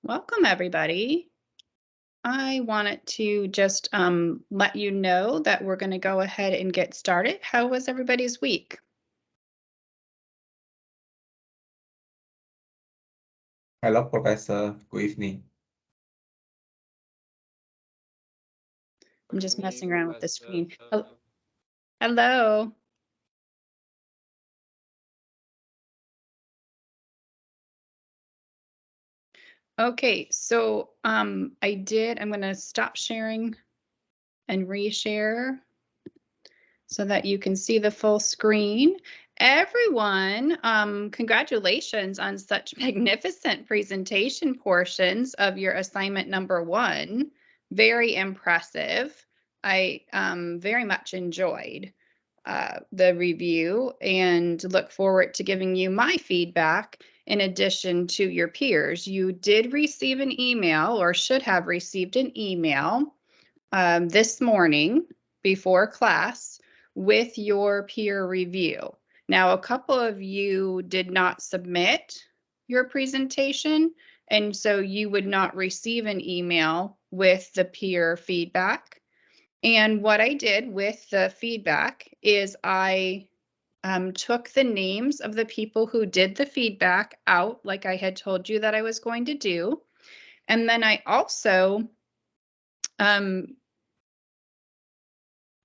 Welcome, everybody. I wanted to just let you know that we're going to go ahead and get started. How was everybody's week? Hello, Professor. Good evening. I'm just messing around with the screen. Hello. Okay, so I'm going to stop sharing and reshare so that you can see the full screen. Everyone, congratulations on such magnificent presentation portions of your assignment number 1. Very impressive. I very much enjoyed the review and look forward to giving you my feedback in addition to your peers. You did receive an email, or should have received an email this morning before class with your peer review. Now, a couple of you did not submit your presentation, and so you would not receive an email with the peer feedback. And what I did with the feedback is I took the names of the people who did the feedback out, like I had told you that I was going to do. And then I also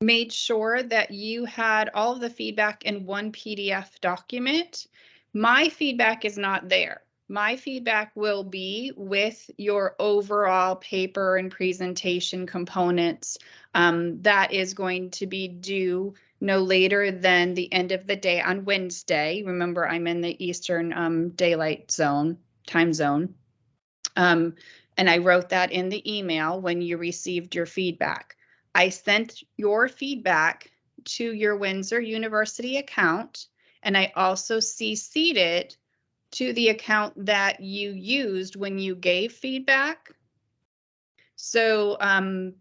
made sure that you had all of the feedback in one PDF document. My feedback is not there. My feedback will be with your overall paper and presentation components. That is going to be due no later than the end of the day on Wednesday. Remember, I'm in the Eastern daylight zone, time zone. And I wrote that in the email when you received your feedback. I sent your feedback to your Windsor University account, and I also CC'd it to the account that you used when you gave feedback. So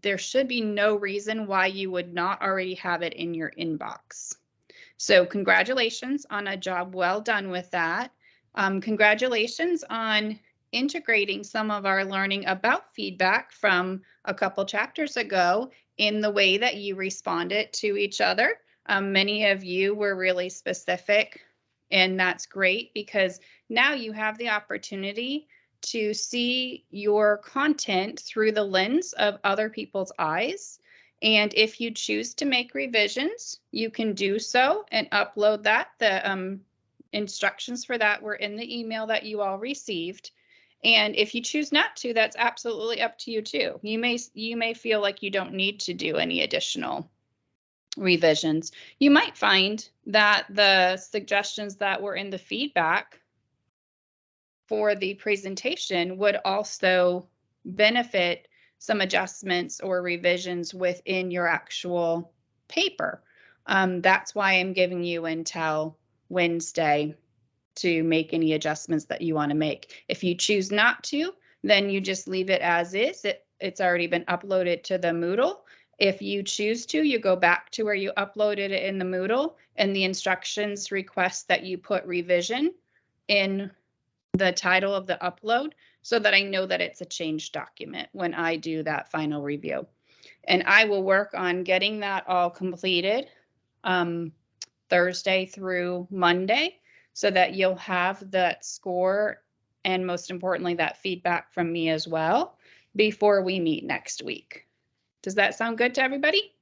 there should be no reason why you would not already have it in your inbox. So congratulations on a job well done with that. Congratulations on integrating some of our learning about feedback from a couple chapters ago in the way that you responded to each other. Many of you were really specific, and that's great because now you have the opportunity to see your content through the lens of other people's eyes. And if you choose to make revisions, you can do so and upload that. The instructions for that were in the email that you all received. And if you choose not to, that's absolutely up to you too. You may feel like you don't need to do any additional revisions. You might find that the suggestions that were in the feedback for the presentation would also benefit some adjustments or revisions within your actual paper. That's why I'm giving you until Wednesday to make any adjustments that you want to make. If you choose not to, then you just leave it as is. It's already been uploaded to the Moodle. If you choose to, you go back to where you uploaded it in the Moodle, and the instructions request that you put revision in the title of the upload so that I know that it's a changed document when I do that final review. And I will work on getting that all completed Thursday through Monday so that you'll have that score and most importantly, that feedback from me as well before we meet next week. Does that sound good to everybody?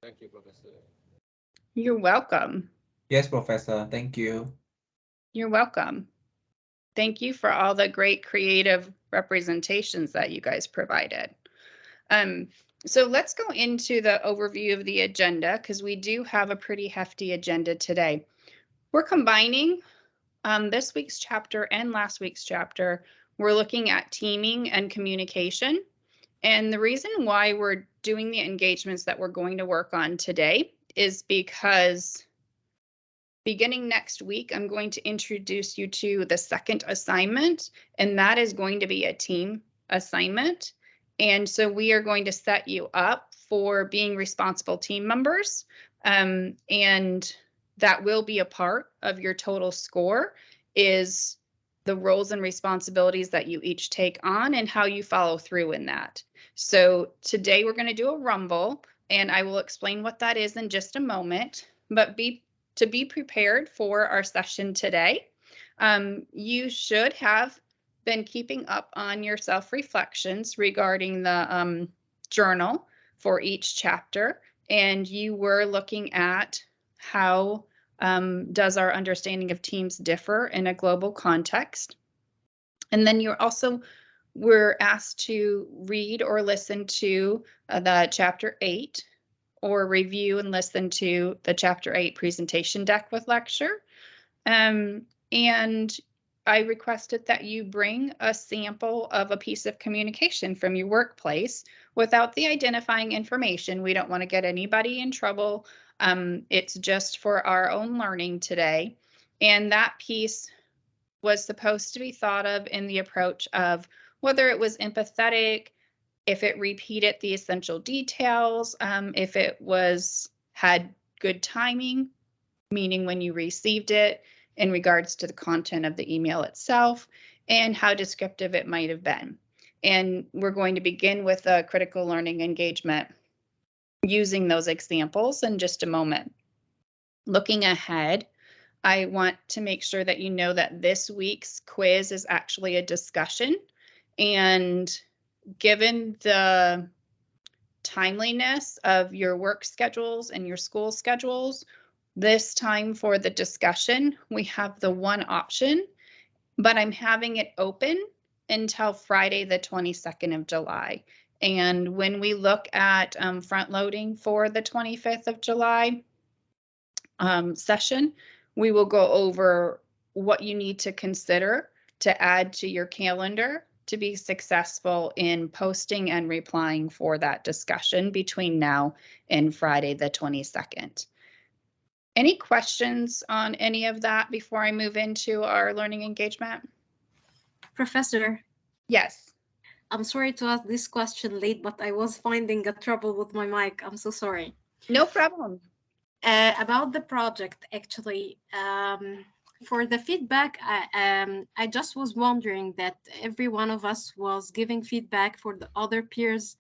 Thank you, Professor. You're welcome. Yes, Professor. Thank you. You're welcome. Thank you for all the great creative representations that you guys provided. So let's go into the overview of the agenda because we do have a pretty hefty agenda today. We're combining this week's chapter and last week's chapter. We're looking at teaming and communication. And the reason why we're doing the engagements that we're going to work on today is because beginning next week, I'm going to introduce you to the second assignment, and that is going to be a team assignment. And so we are going to set you up for being responsible team members, and that will be a part of your total score, is the roles and responsibilities that you each take on and how you follow through in that. So today we're going to do a rumble, and I will explain what that is in just a moment, but to be prepared for our session today. You should have been keeping up on your self-reflections regarding the journal for each chapter, and you were looking at how does our understanding of teams differ in a global context. And then you're also were asked to read or listen to the chapter 8, or review and listen to the chapter 8 presentation deck with lecture. And I requested that you bring a sample of a piece of communication from your workplace without the identifying information. We don't want to get anybody in trouble. It's just for our own learning today. And that piece was supposed to be thought of in the approach of whether it was empathetic, if it repeated the essential details, if it had good timing, meaning when you received it, in regards to the content of the email itself, and how descriptive it might have been. And we're going to begin with a critical learning engagement using those examples in just a moment. Looking ahead, I want to make sure that you know that this week's quiz is actually a discussion, and given the timeliness of your work schedules and your school schedules, this time for the discussion, we have the one option, but I'm having it open until Friday, the 22nd of July. And when we look at front loading for the 25th of July session, we will go over what you need to consider to add to your calendar to be successful in posting and replying for that discussion between now and Friday, the 22nd. Any questions on any of that before I move into our learning engagement? Professor. Yes. I'm sorry to ask this question late, but I was finding a trouble with my mic. I'm so sorry. No problem. About the project, actually, for the feedback, I just was wondering that every one of us was giving feedback for the other peers,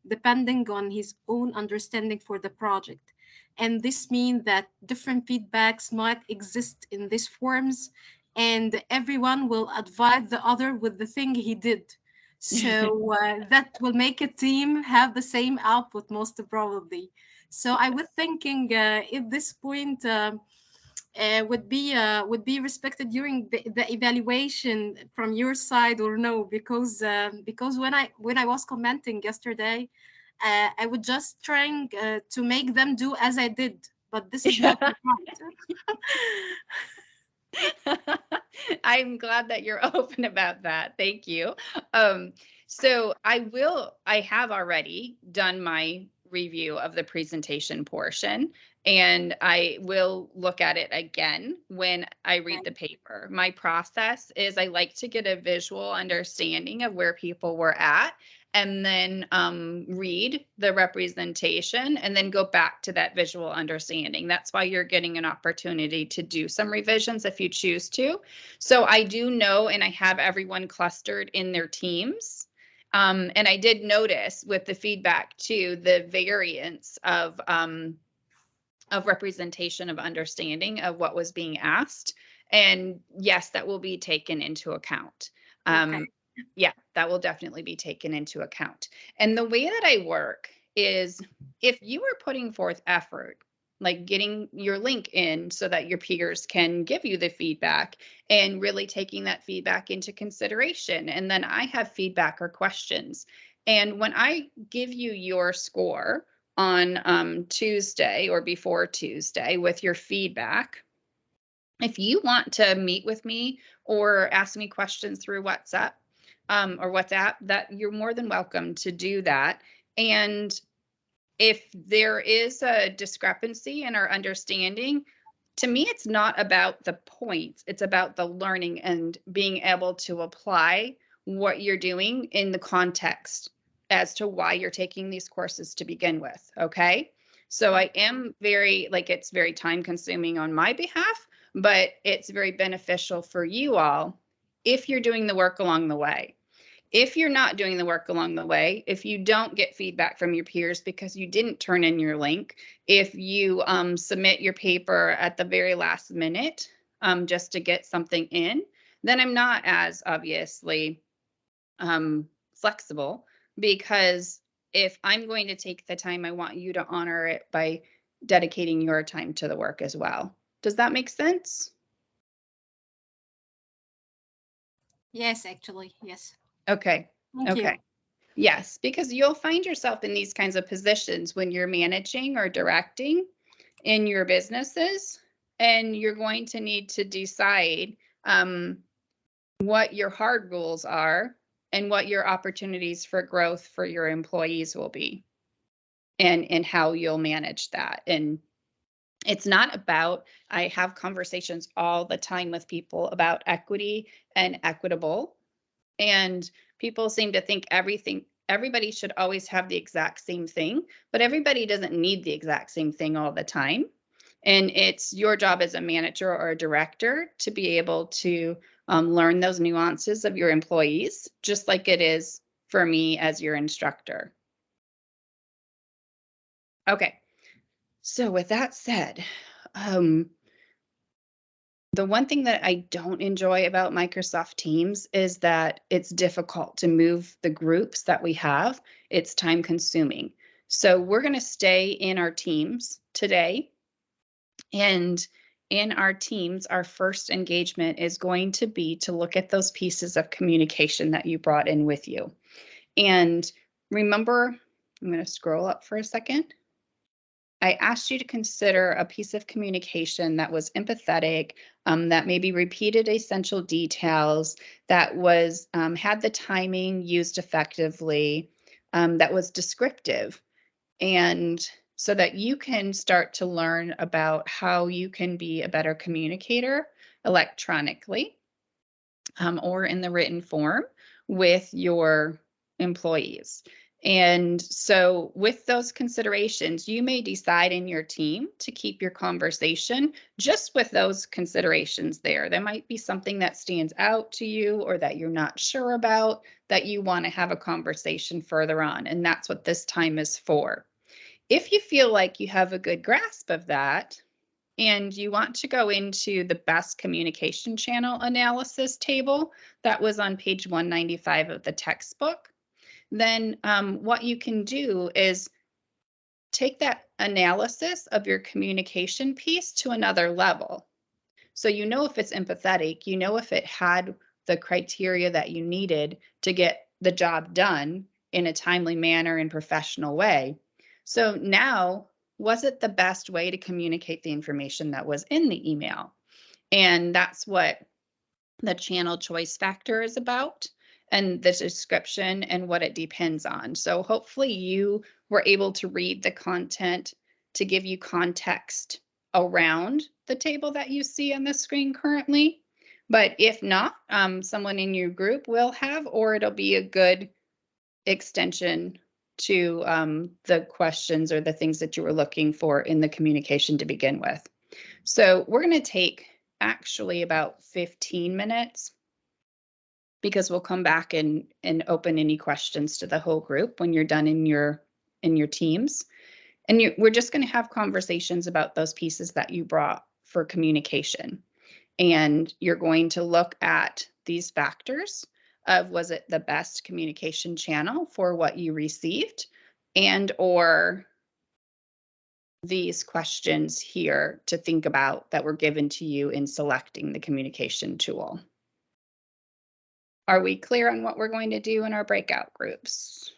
depending on his own understanding for the project. And this means that different feedbacks might exist in these forms, and everyone will advise the other with the thing he did. So that will make a team have the same output, most probably. So I was thinking if this point would be respected during the evaluation from your side or no, because when I was commenting yesterday, I was just trying to make them do as I did, but this is not right. I'm glad that you're open about that. Thank you. So I have already done my review of the presentation portion, and I will look at it again when I read the paper. My process is I like to get a visual understanding of where people were at, and then read the representation and then go back to that visual understanding. That's why you're getting an opportunity to do some revisions if you choose to. So I do know, and I have everyone clustered in their teams. And I did notice with the feedback too, the variance of representation of understanding of what was being asked. And yes, that will be taken into account. Okay. Yeah, that will definitely be taken into account. And the way that I work is if you are putting forth effort, like getting your link in so that your peers can give you the feedback and really taking that feedback into consideration. And then I have feedback or questions. And when I give you your score on Tuesday or before Tuesday with your feedback, if you want to meet with me or ask me questions through WhatsApp, or WhatsApp, that you're more than welcome to do that. And if there is a discrepancy in our understanding, to me, it's not about the points, it's about the learning and being able to apply what you're doing in the context as to why you're taking these courses to begin with, okay? So I am it's very time consuming on my behalf, but it's very beneficial for you all if you're doing the work along the way. If you're not doing the work along the way, if you don't get feedback from your peers because you didn't turn in your link, if you submit your paper at the very last minute just to get something in, then I'm not as obviously flexible, because if I'm going to take the time, I want you to honor it by dedicating your time to the work as well. Does that make sense? Yes, actually, yes. Okay. Thank you. Yes, because you'll find yourself in these kinds of positions when you're managing or directing in your businesses, and you're going to need to decide what your hard rules are and what your opportunities for growth for your employees will be, and how you'll manage that. And it's not about, I have conversations all the time with people about equity and equitable, and people seem to think everybody should always have the exact same thing, but everybody doesn't need the exact same thing all the time. And it's your job as a manager or a director to be able to learn those nuances of your employees, just like it is for me as your instructor. Okay, so with that said, the one thing that I don't enjoy about Microsoft Teams is that it's difficult to move the groups that we have. It's time consuming. So we're going to stay in our teams today. And in our teams, our first engagement is going to be to look at those pieces of communication that you brought in with you. And remember, I'm going to scroll up for a second. I asked you to consider a piece of communication that was empathetic, that maybe repeated essential details, that was had the timing used effectively, that was descriptive, and so that you can start to learn about how you can be a better communicator electronically or in the written form with your employees. And so with those considerations, you may decide in your team to keep your conversation just with those considerations there. There might be something that stands out to you or that you're not sure about that you want to have a conversation further on. And that's what this time is for. If you feel like you have a good grasp of that, and you want to go into the best communication channel analysis table that was on page 195 of the textbook, then what you can do is take that analysis of your communication piece to another level. So you know if it's empathetic, you know if it had the criteria that you needed to get the job done in a timely manner and professional way. So now, was it the best way to communicate the information that was in the email? And that's what the channel choice factor is about, and the description and what it depends on. So hopefully you were able to read the content to give you context around the table that you see on the screen currently. But if not, someone in your group will have, or it'll be a good extension to the questions or the things that you were looking for in the communication to begin with. So we're going to take actually about 15 minutes, because we'll come back and open any questions to the whole group when you're done in your teams. And we're just going to have conversations about those pieces that you brought for communication. And you're going to look at these factors of, was it the best communication channel for what you received, and or these questions here to think about that were given to you in selecting the communication tool. Are we clear on what we're going to do in our breakout groups?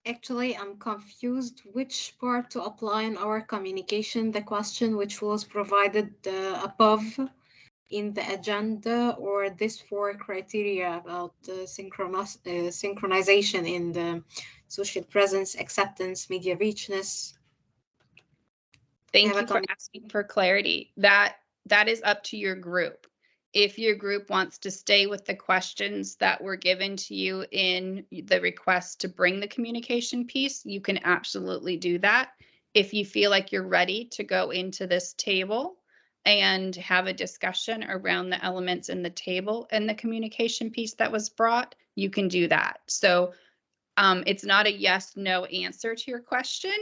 Actually, I'm confused which part to apply in our communication, the question which was provided above in the agenda, or this 4 criteria about synchronization in the social presence, acceptance, media richness. Thank you for asking for clarity. That is up to your group. If your group wants to stay with the questions that were given to you in the request to bring the communication piece, you can absolutely do that. If you feel like you're ready to go into this table, and have a discussion around the elements in the table and the communication piece that was brought, you can do that. So it's not a yes, no answer to your question.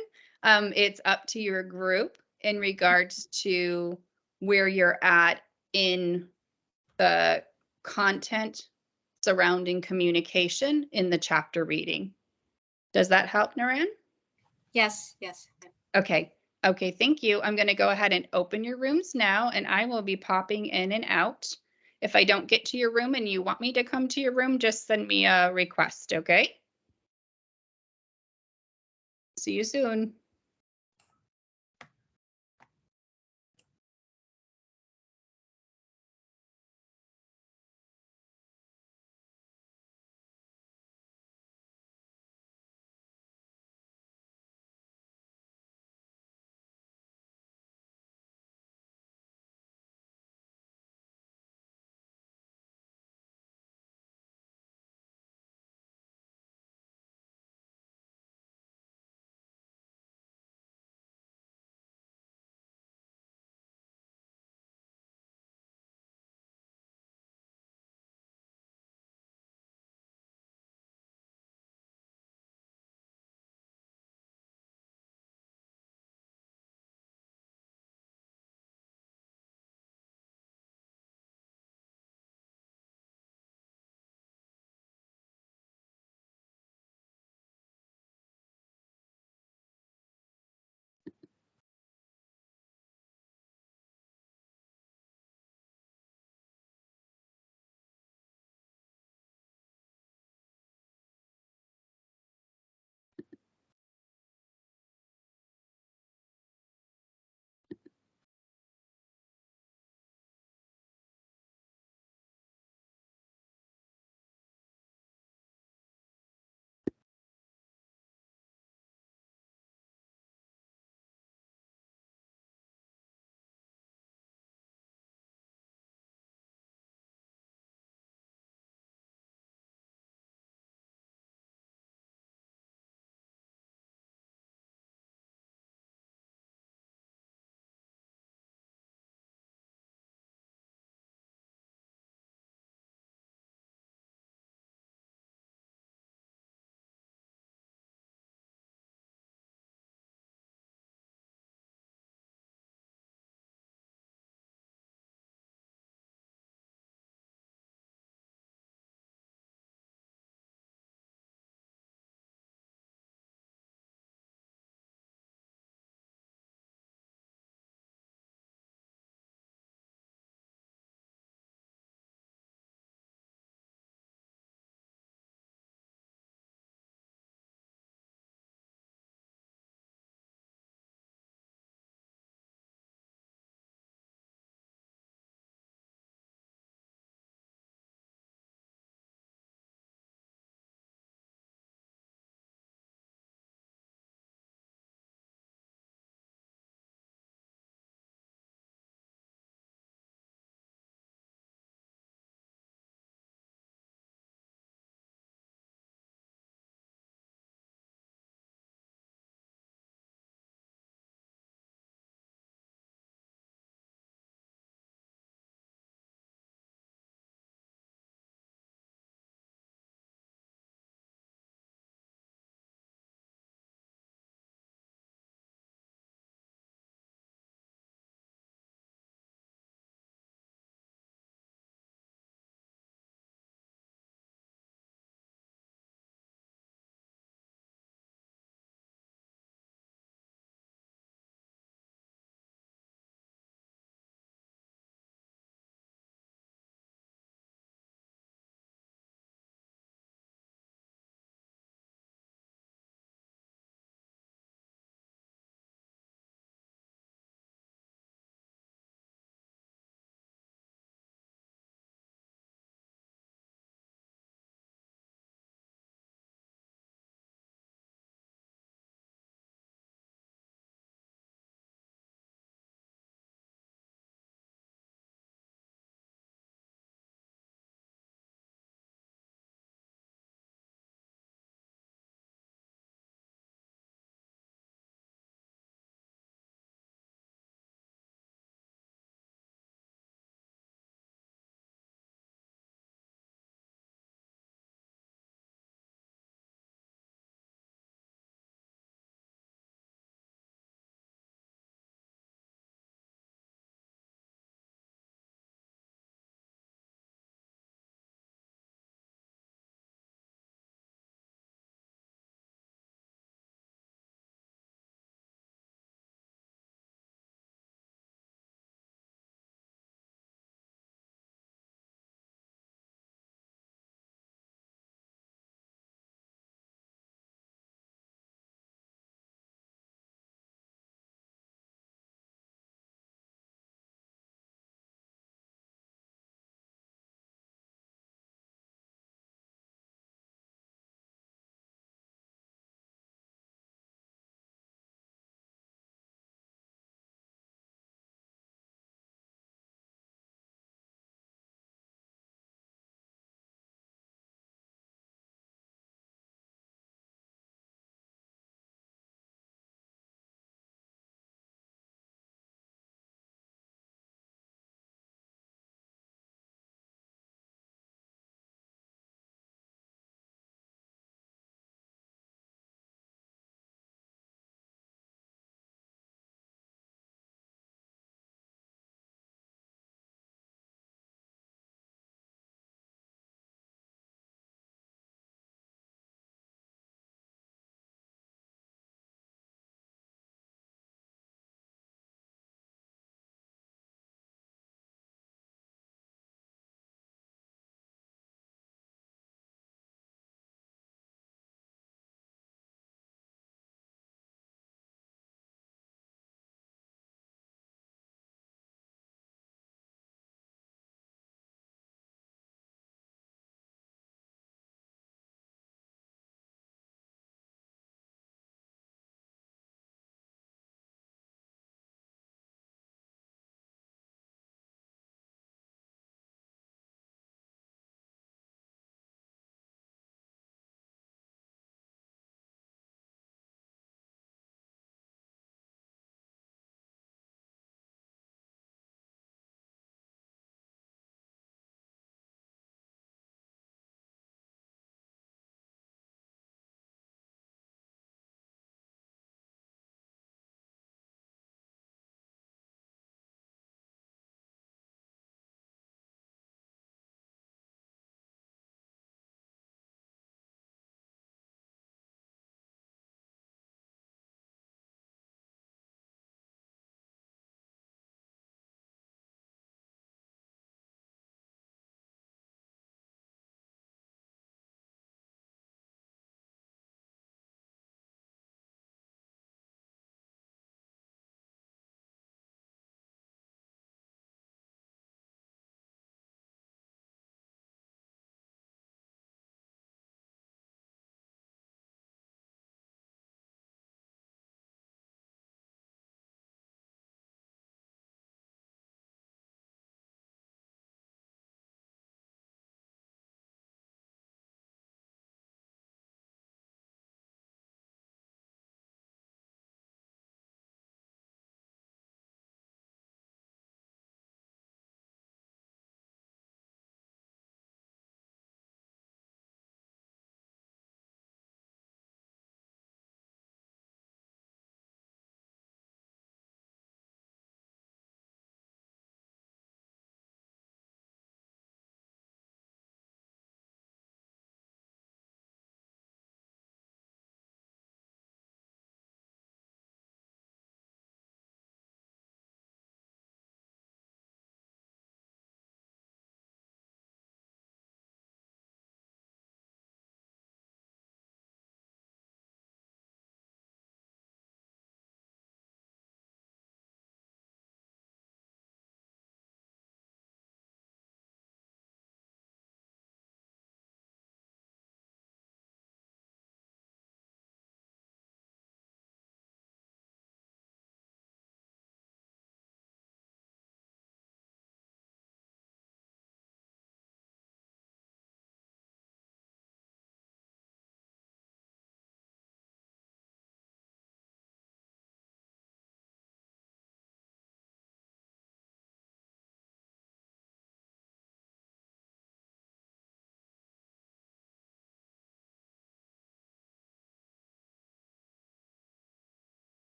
It's up to your group in regards to where you're at in the content surrounding communication in the chapter reading. Does that help, Naran? Yes, yes. Okay. Okay, thank you. I'm going to go ahead and open your rooms now, and I will be popping in and out. If I don't get to your room and you want me to come to your room, just send me a request, okay? See you soon.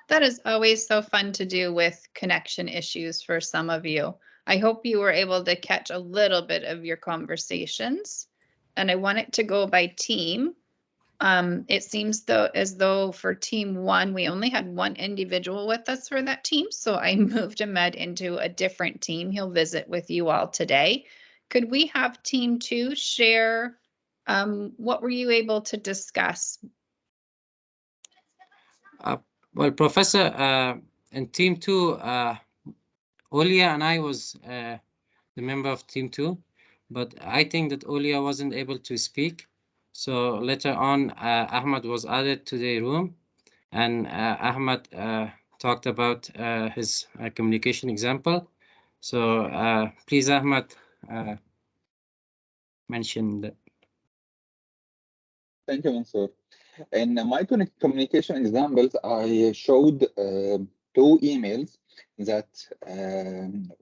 That is always so fun to do with connection issues for some of you. I hope you were able to catch a little bit of your conversations. And I want it to go by team. It seems as though for team 1, we only had one individual with us for that team. So I moved Ahmed into a different team. He'll visit with you all today. Could we have team 2 share what were you able to discuss? Well, Professor, in team 2, Olia and I was the member of team 2, but I think that Olia wasn't able to speak. So later on, Ahmad was added to the room, and Ahmad talked about his communication example. So please, Ahmad, mention that. Thank you, Windsor. In my communication examples, I showed 2 emails that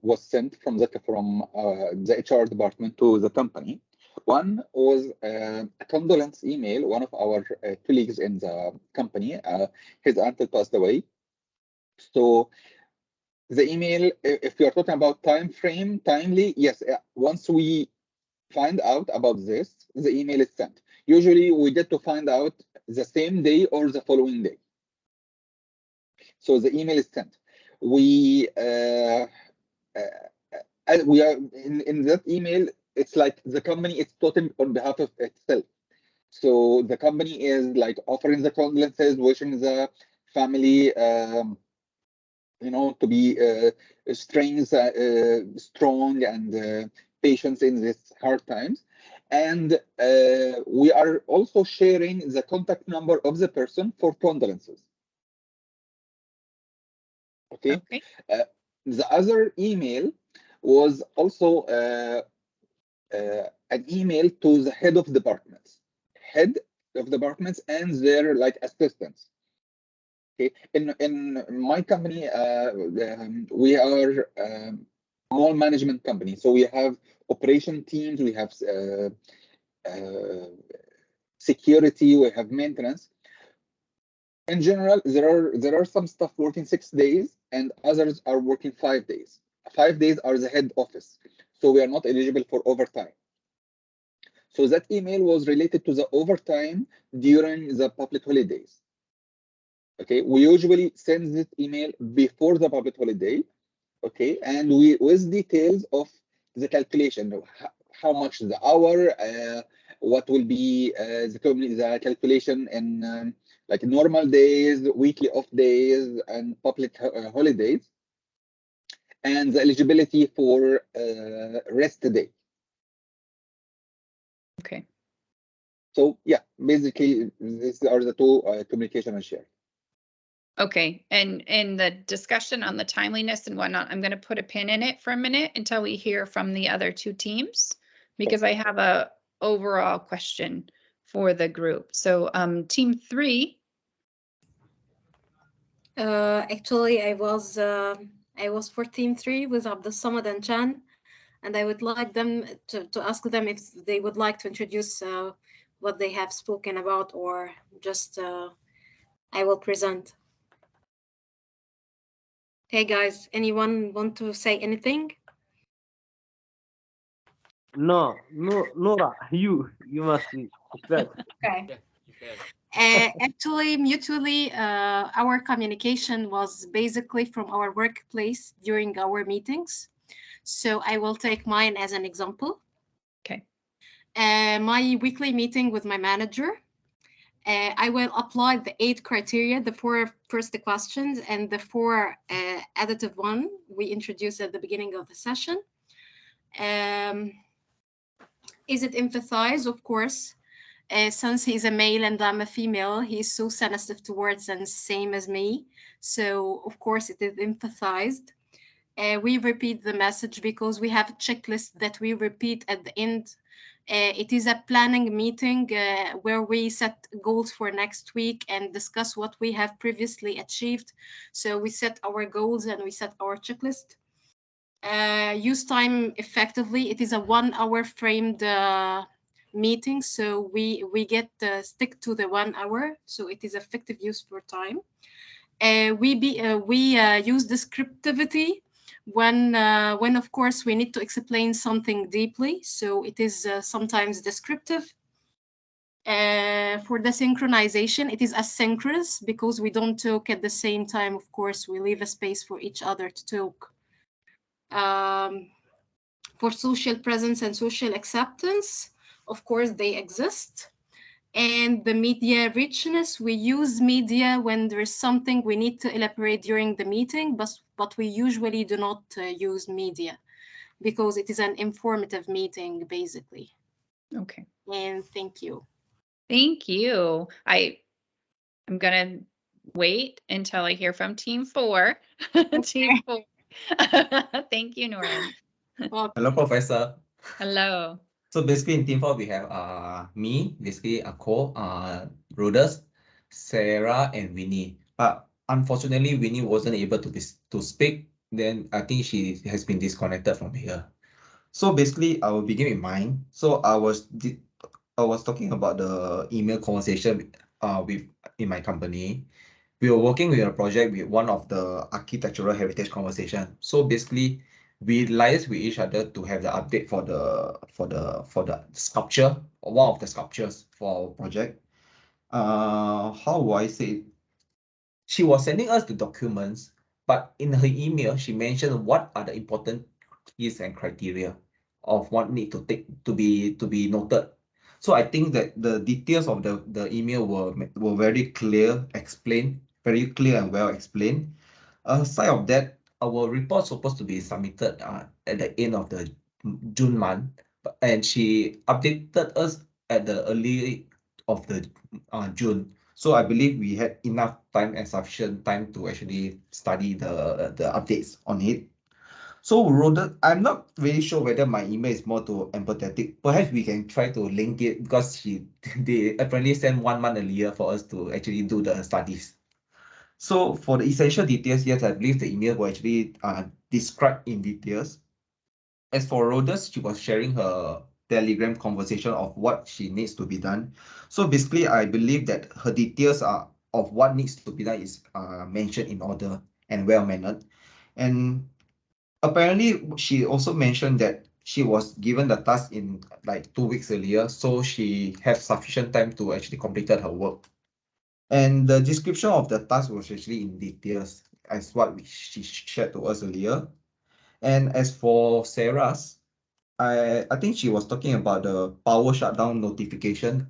was sent from the HR department to the company. One was a condolence email. One of our colleagues in the company, his uncle passed away. So the email, if you are talking about time frame, timely, yes. Once we find out about this, the email is sent. Usually we get to find out the same day or the following day. So the email is sent. We are in that email, it's like the company is talking on behalf of itself. So the company is like offering the condolences, wishing the family to be strong and patient in these hard times. And we are also sharing the contact number of the person for condolences. Okay. The other email was also an email to the head of departments and their assistants. Okay. In my company, we are small management company, so we have operation teams, we have security, we have maintenance. In general, there are some staff working 6 days and others are working 5 days. 5 days are the head office, so we are not eligible for overtime. So that email was related to the overtime during the public holidays. Okay, we usually send this email before the public holiday. Okay, and we with details of the calculation, how much the hour, what will be the calculation in normal days, weekly off days, and public holidays, and the eligibility for rest day. Okay. So yeah, basically these are the 2 communication I shared. Okay, and in the discussion on the timeliness and whatnot, I'm going to put a pin in it for a minute until we hear from the other 2 teams, because I have a overall question for the group. So team 3. Actually, I was for team 3 with Abdulsamad and Chan, and I would like them to ask them if they would like to introduce what they have spoken about, or just I will present. Hey guys, anyone want to say anything? No, Nora, you must be. Okay. Actually, mutually, our communication was basically from our workplace during our meetings. So I will take mine as an example. Okay. My weekly meeting with my manager. I will apply the 8 criteria, the 4 first questions, and the 4 additive one we introduced at the beginning of the session. Is it emphasized? Of course. Since he's a male and I'm a female, he's so sensitive to words and same as me. So, of course, it is emphasized. We repeat the message because we have a checklist that we repeat at the end It is a planning meeting where we set goals for next week and discuss what we have previously achieved. So we set our goals and we set our checklist. Use time effectively. It is a 1 hour framed meeting, so we get stick to the 1 hour, so it is effective use for time. We use descriptivity when of course we need to explain something deeply, so it is sometimes descriptive. For the synchronization, it is asynchronous because we don't talk at the same time. Of course, we leave a space for each other to talk. For social presence and social acceptance, of course, they exist. And the media richness, we use media when there is something we need to elaborate during the meeting, but we usually do not use media because it is an informative meeting, basically. Okay. And thank you. Thank you. I'm gonna wait until I hear from team 4. Team 4. Thank you, Noran. Well, Hello, Professor. Hello. So basically in team 4, we have me, basically Cole, Rhodas, Sarah, and Winnie. But unfortunately, Winnie wasn't able to speak. Then I think she has been disconnected from here. So basically, I will begin with mine. So I was talking about the email conversation in my company. We were working with a project with one of the architectural heritage conversation. So basically, we liaise with each other to have the update for the sculpture, or one of the sculptures for our project. How do I say it? She was sending us the documents, but in her email, she mentioned what are the important keys and criteria of what need to be noted. So I think that the details of the email were very clear, very clear and well explained. Aside of that, our report supposed to be submitted at the end of the June month, and she updated us at the early of the June. So I believe we had enough time and sufficient time to actually study the updates on it. So Rhoda, I'm not really sure whether my email is more to empathetic. Perhaps we can try to link it because they apparently sent 1 month earlier for us to actually do the studies. So for the essential details, yes, I believe the email will actually describe in details. As for Rhodas, she was sharing her Telegram conversation of what she needs to be done. So basically, I believe that her details are of what needs to be done is mentioned in order and well-mannered. And apparently, she also mentioned that she was given the task in like 2 weeks earlier, so she has sufficient time to actually complete her work. And the description of the task was actually in details as what she shared to us earlier. And as for Sarah's, I think she was talking about the power shutdown notification.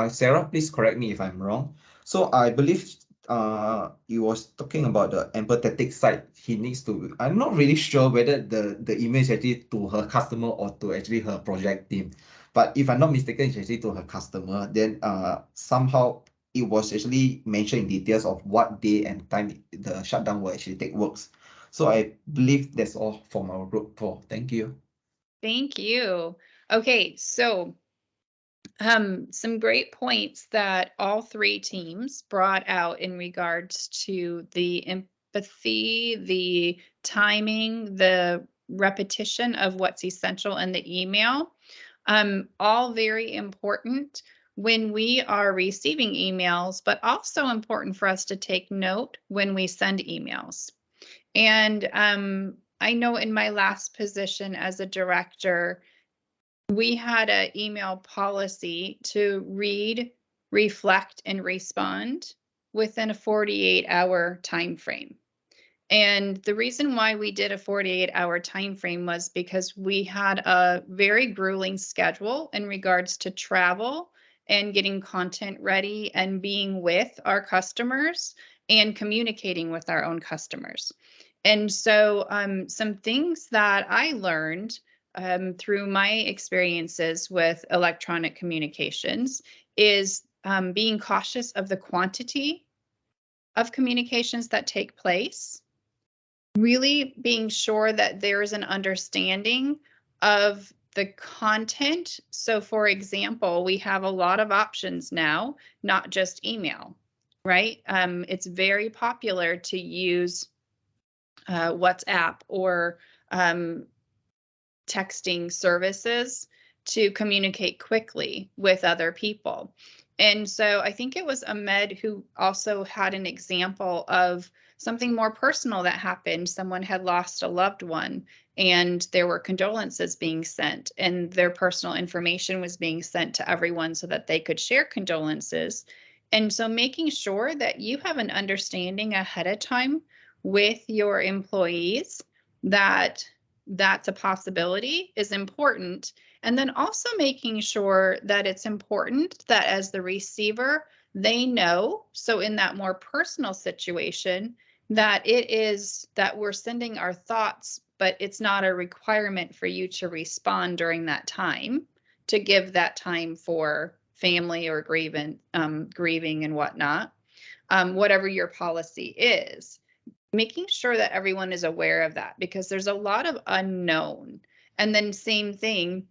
Sarah, please correct me if I'm wrong. So I believe he was talking about the empathetic side. He needs to. I'm not really sure whether the email is actually to her customer or to actually her project team. But if I'm not mistaken, it's actually to her customer. Then somehow it was actually mentioned in details of what day and time the shutdown will actually take works. So I believe that's all from our group 4. Thank you. Thank you. Okay, so some great points that all 3 teams brought out in regards to the empathy, the timing, the repetition of what's essential in the email. All very important when we are receiving emails, but also important for us to take note when we send emails. And I know in my last position as a director, we had an email policy to read, reflect, and respond within a 48-hour time frame. And the reason why we did a 48-hour time frame was because we had a very grueling schedule in regards to travel and getting content ready and being with our customers and communicating with our own customers. And so some things that I learned through my experiences with electronic communications is being cautious of the quantity of communications that take place, really being sure that there is an understanding of the content. So for example, we have a lot of options now, not just email, right? It's very popular to use WhatsApp or texting services to communicate quickly with other people. And so I think it was Ahmed who also had an example of something more personal that happened. Someone had lost a loved one and there were condolences being sent, and their personal information was being sent to everyone so that they could share condolences. And so making sure that you have an understanding ahead of time with your employees that that's a possibility is important. And then also making sure that it's important that as the receiver, they know, so in that more personal situation, that it is that we're sending our thoughts, but it's not a requirement for you to respond during that time, to give that time for family or grieving and whatnot, whatever your policy is. Making sure that everyone is aware of that, because there's a lot of unknown. And then same thing,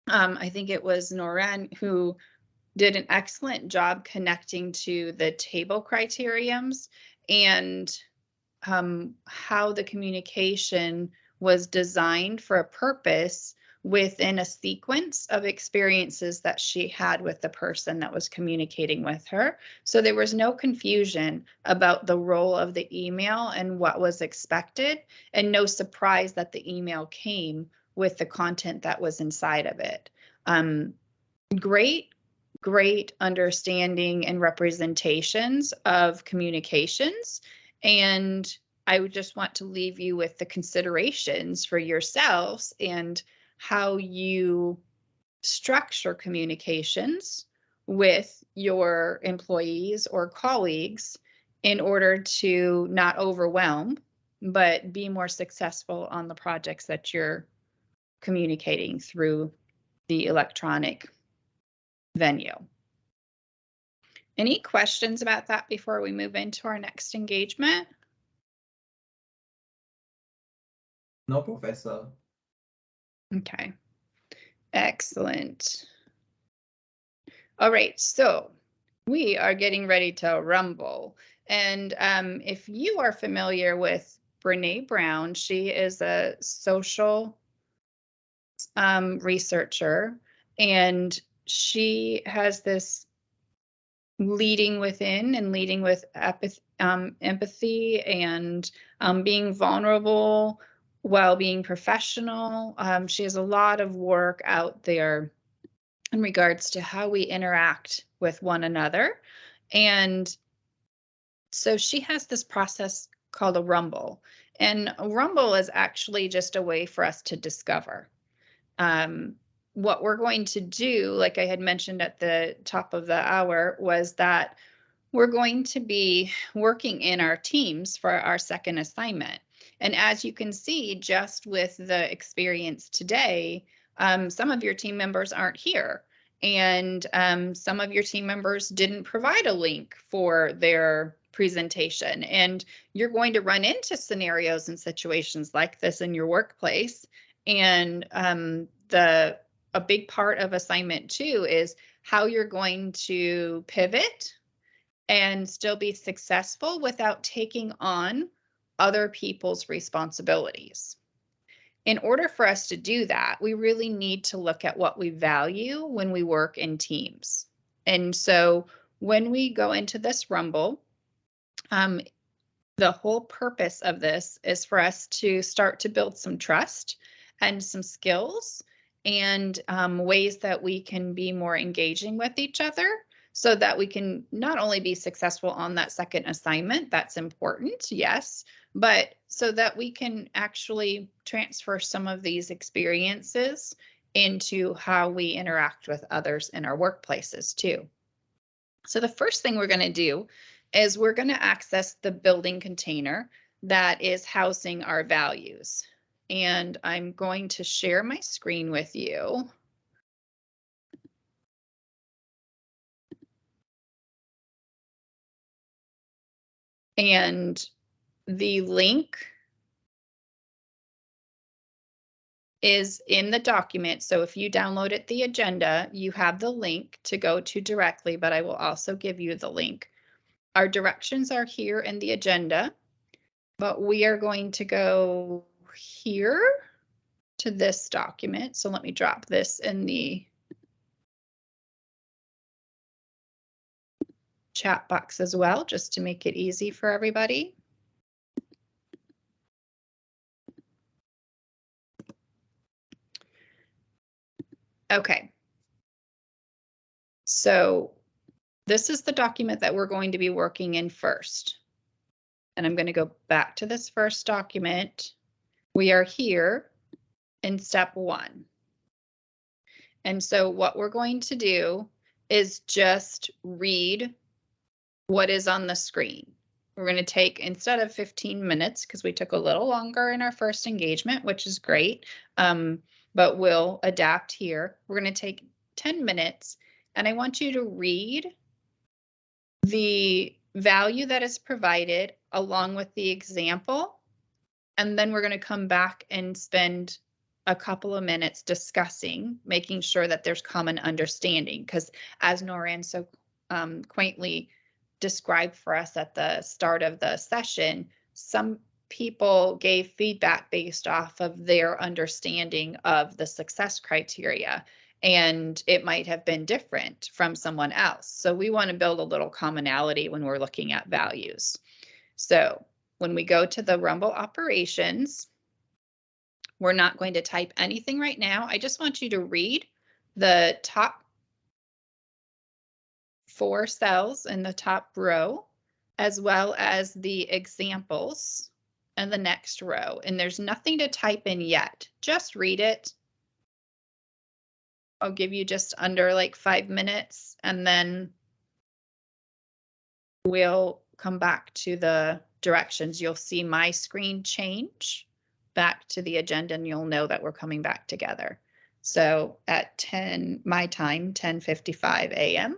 I think it was Noran who did an excellent job connecting to the table criteriums and how the communication was designed for a purpose within a sequence of experiences that she had with the person that was communicating with her. So there was no confusion about the role of the email and what was expected, and no surprise that the email came with the content that was inside of it. Great understanding and representations of communications. And I would just want to leave you with the considerations for yourselves and how you structure communications with your employees or colleagues in order to not overwhelm, but be more successful on the projects that you're communicating through the electronic venue. Any questions about that before we move into our next engagement? No, Professor. Okay, excellent. All right, so we are getting ready to rumble. And if you are familiar with Brene Brown, she is a social researcher, and she has this leading within and leading with empathy and being vulnerable while being professional. She has a lot of work out there in regards to how we interact with one another. And so she has this process called a rumble. And a rumble is actually just a way for us to discover. What we're going to do, like I had mentioned at the top of the hour, was that we're going to be working in our teams for our second assignment. And as you can see, just with the experience today, some of your team members aren't here. And some of your team members didn't provide a link for their presentation. And you're going to run into scenarios and situations like this in your workplace. And a big part of assignment 2 is how you're going to pivot and still be successful without taking on other people's responsibilities. In order for us to do that, we really need to look at what we value when we work in teams. And so when we go into this rumble, the whole purpose of this is for us to start to build some trust and some skills and ways that we can be more engaging with each other, so that we can not only be successful on that second assignment, that's important, yes, but so that we can actually transfer some of these experiences into how we interact with others in our workplaces too. So the first thing we're going to do is we're going to access the building container that is housing our values. And I'm going to share my screen with you. And the link is in the document. So if you downloaded the agenda, you have the link to go to directly, but I will also give you the link. Our directions are here in the agenda, but we are going to go here to this document. So let me drop this in the chat box as well, just to make it easy for everybody. Okay. So this is the document that we're going to be working in first. And I'm going to go back to this first document. We are here in step 1. And so what we're going to do is just read what is on the screen. We're going to take, instead of 15 minutes, because we took a little longer in our first engagement, which is great, but we'll adapt here. We're going to take 10 minutes, and I want you to read the value that is provided along with the example, and then we're going to come back and spend a couple of minutes discussing, making sure that there's common understanding, because as Noran so quaintly described for us at the start of the session, some people gave feedback based off of their understanding of the success criteria, and it might have been different from someone else. So we want to build a little commonality when we're looking at values. So when we go to the Rumble operations, we're not going to type anything right now. I just want you to read the top 4 cells in the top row, as well as the examples in the next row. And there's nothing to type in yet. Just read it. I'll give you just under like 5 minutes, and then we'll come back to the directions. You'll see my screen change back to the agenda, and you'll know that we're coming back together. So at 10, my time, 10:55 a.m.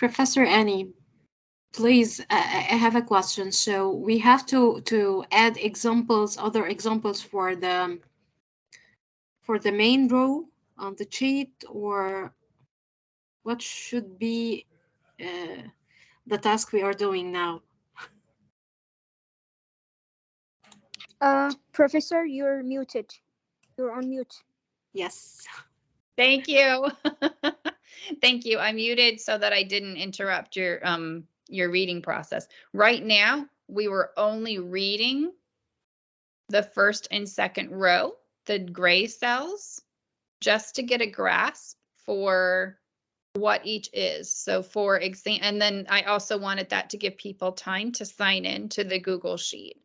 Professor Annie, please, I have a question. So we have to add examples, other examples for the main row on the sheet, or what should be the task we are doing now? Professor, you're muted. You're on mute. Yes. Thank you. Thank you. I muted so that I didn't interrupt your reading process. Right now, we were only reading the first and second row, the gray cells, just to get a grasp for what each is. So for example, and then I also wanted that to give people time to sign in to the Google Sheet.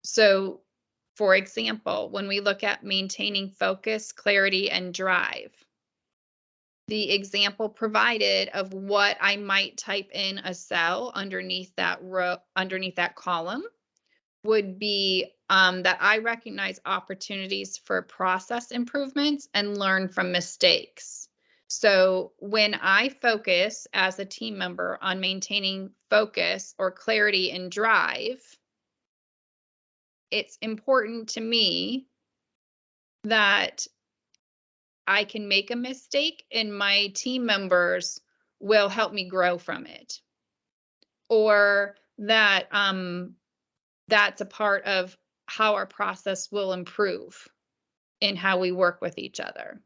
So for example, when we look at maintaining focus, clarity, and drive, the example provided of what I might type in a cell underneath that row, underneath that column, would be that I recognize opportunities for process improvements and learn from mistakes. So when I focus as a team member on maintaining focus or clarity and drive, it's important to me that I can make a mistake and my team members will help me grow from it. Or that that's a part of how our process will improve in how we work with each other.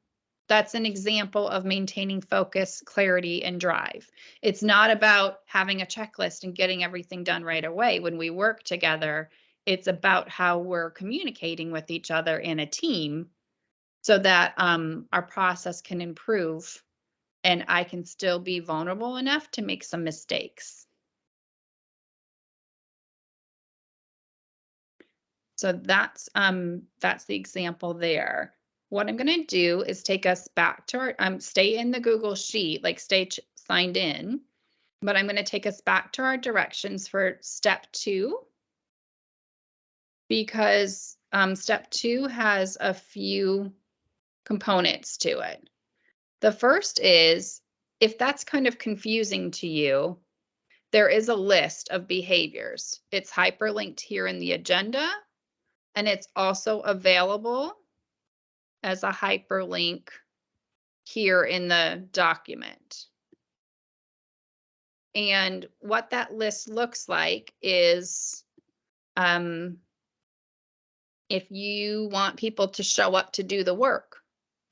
That's an example of maintaining focus, clarity, and drive. It's not about having a checklist and getting everything done right away. When we work together, it's about how we're communicating with each other in a team so that our process can improve and I can still be vulnerable enough to make some mistakes. So that's the example there. What I'm going to do is take us back to our, stay in the Google Sheet, like stay signed in, but I'm going to take us back to our directions for step 2, because step 2 has a few components to it. The first is, if that's kind of confusing to you, there is a list of behaviors. It's hyperlinked here in the agenda, and it's also available as a hyperlink here in the document. And what that list looks like is if you want people to show up to do the work,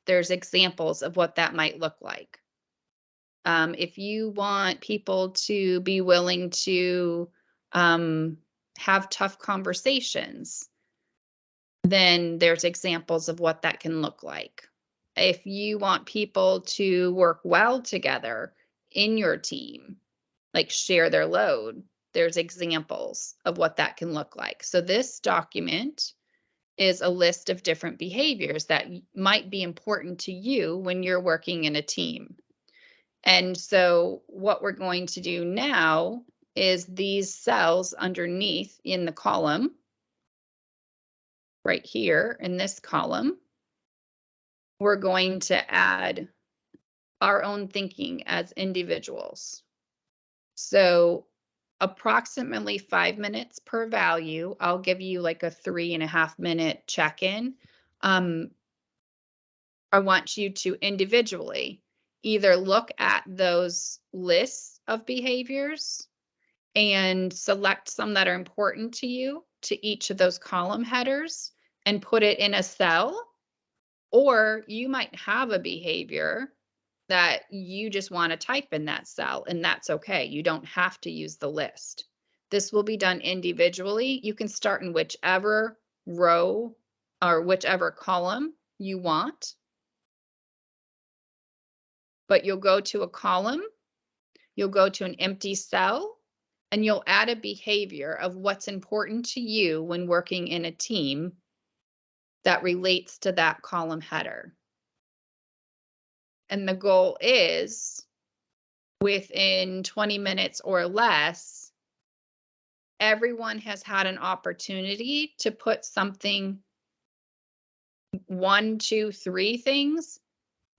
there's examples of what that might look like. If you want people to be willing to have tough conversations, then there's examples of what that can look like. If you want people to work well together in your team, like share their load, there's examples of what that can look like. So this document is a list of different behaviors that might be important to you when you're working in a team. And so what we're going to do now is these cells underneath in the column, right here in this column, we're going to add our own thinking as individuals. So approximately 5 minutes per value. I'll give you like a 3.5 minute check-in. I want you to individually either look at those lists of behaviors and select some that are important to you to each of those column headers and put it in a cell. Or you might have a behavior that you just want to type in that cell, and that's okay. You don't have to use the list. This will be done individually. You can start in whichever row or whichever column you want. But you'll go to a column, you'll go to an empty cell, and you'll add a behavior of what's important to you when working in a team that relates to that column header. And the goal is within 20 minutes or less, everyone has had an opportunity to put something, 1, 2, 3 things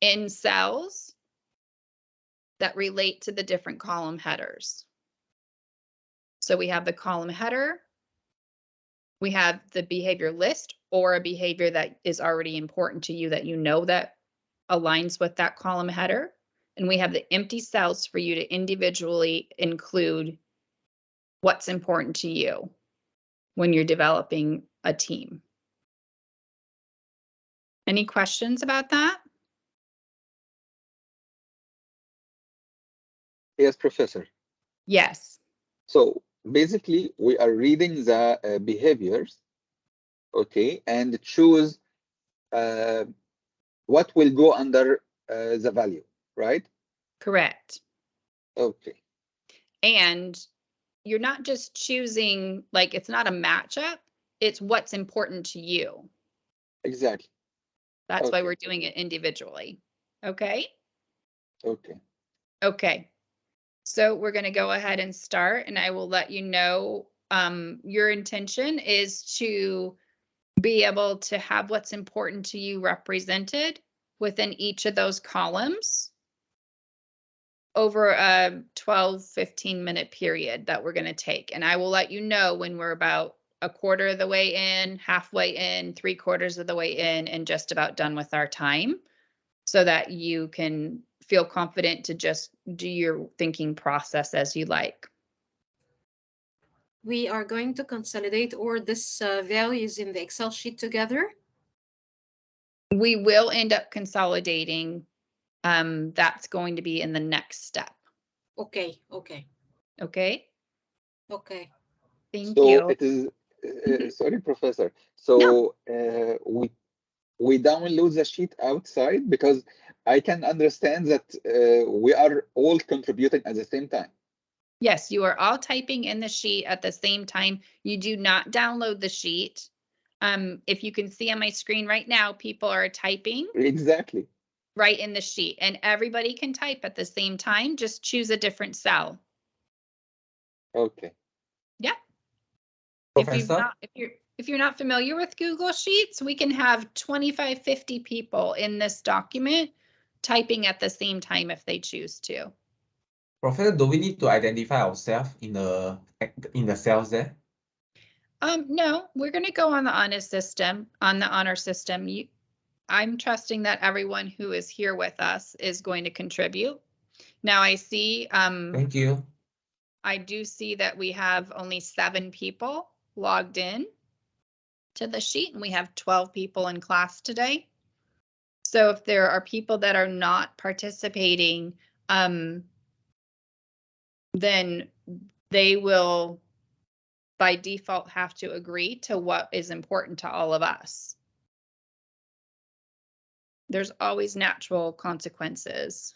in cells that relate to the different column headers. So we have the column header, we have the behavior list or a behavior that is already important to you that you know that aligns with that column header. And we have the empty cells for you to individually include what's important to you when you're developing a team. Any questions about that? Yes, Professor. Yes. So basically, we are reading the behaviors, okay, and choose what will go under the value, right? Correct. Okay. And you're not just choosing, like, it's not a matchup, it's what's important to you. Exactly. That's why Okay. we're doing it individually. Okay? Okay. Okay. So we're going to go ahead and start, and I will let you know your intention is to be able to have what's important to you represented within each of those columns over a 12-15 minute period that we're going to take. And I will let you know when we're about a quarter of the way in, halfway in, 3/4 of the way in, and just about done with our time, so that you can feel confident to just do your thinking process as you like. We are going to consolidate all this values in the Excel sheet together. We will end up consolidating. That's going to be in the next step. Okay, okay, Okay. okay. Thank So you. it is, sorry, Professor. No. So we download the sheet outside because I can understand that we are all contributing at the same time. Yes, you are all typing in the sheet at the same time. You do not download the sheet. If you can see on my screen right now, people are typing Exactly. right in the sheet, and everybody can type at the same time. Just choose a different cell. Okay. Yeah. Professor? If you're not familiar with Google Sheets, we can have 25, 50 people in this document typing at the same time if they choose to. Professor, do we need to identify ourselves in the cells there? No, we're going to go on the honor system. I'm trusting that everyone who is here with us is going to contribute. Now I see, Thank you. I do see that we have only 7 people logged in to the sheet, and we have 12 people in class today. So if there are people that are not participating, then they will by default have to agree to what is important to all of us. There's always natural consequences.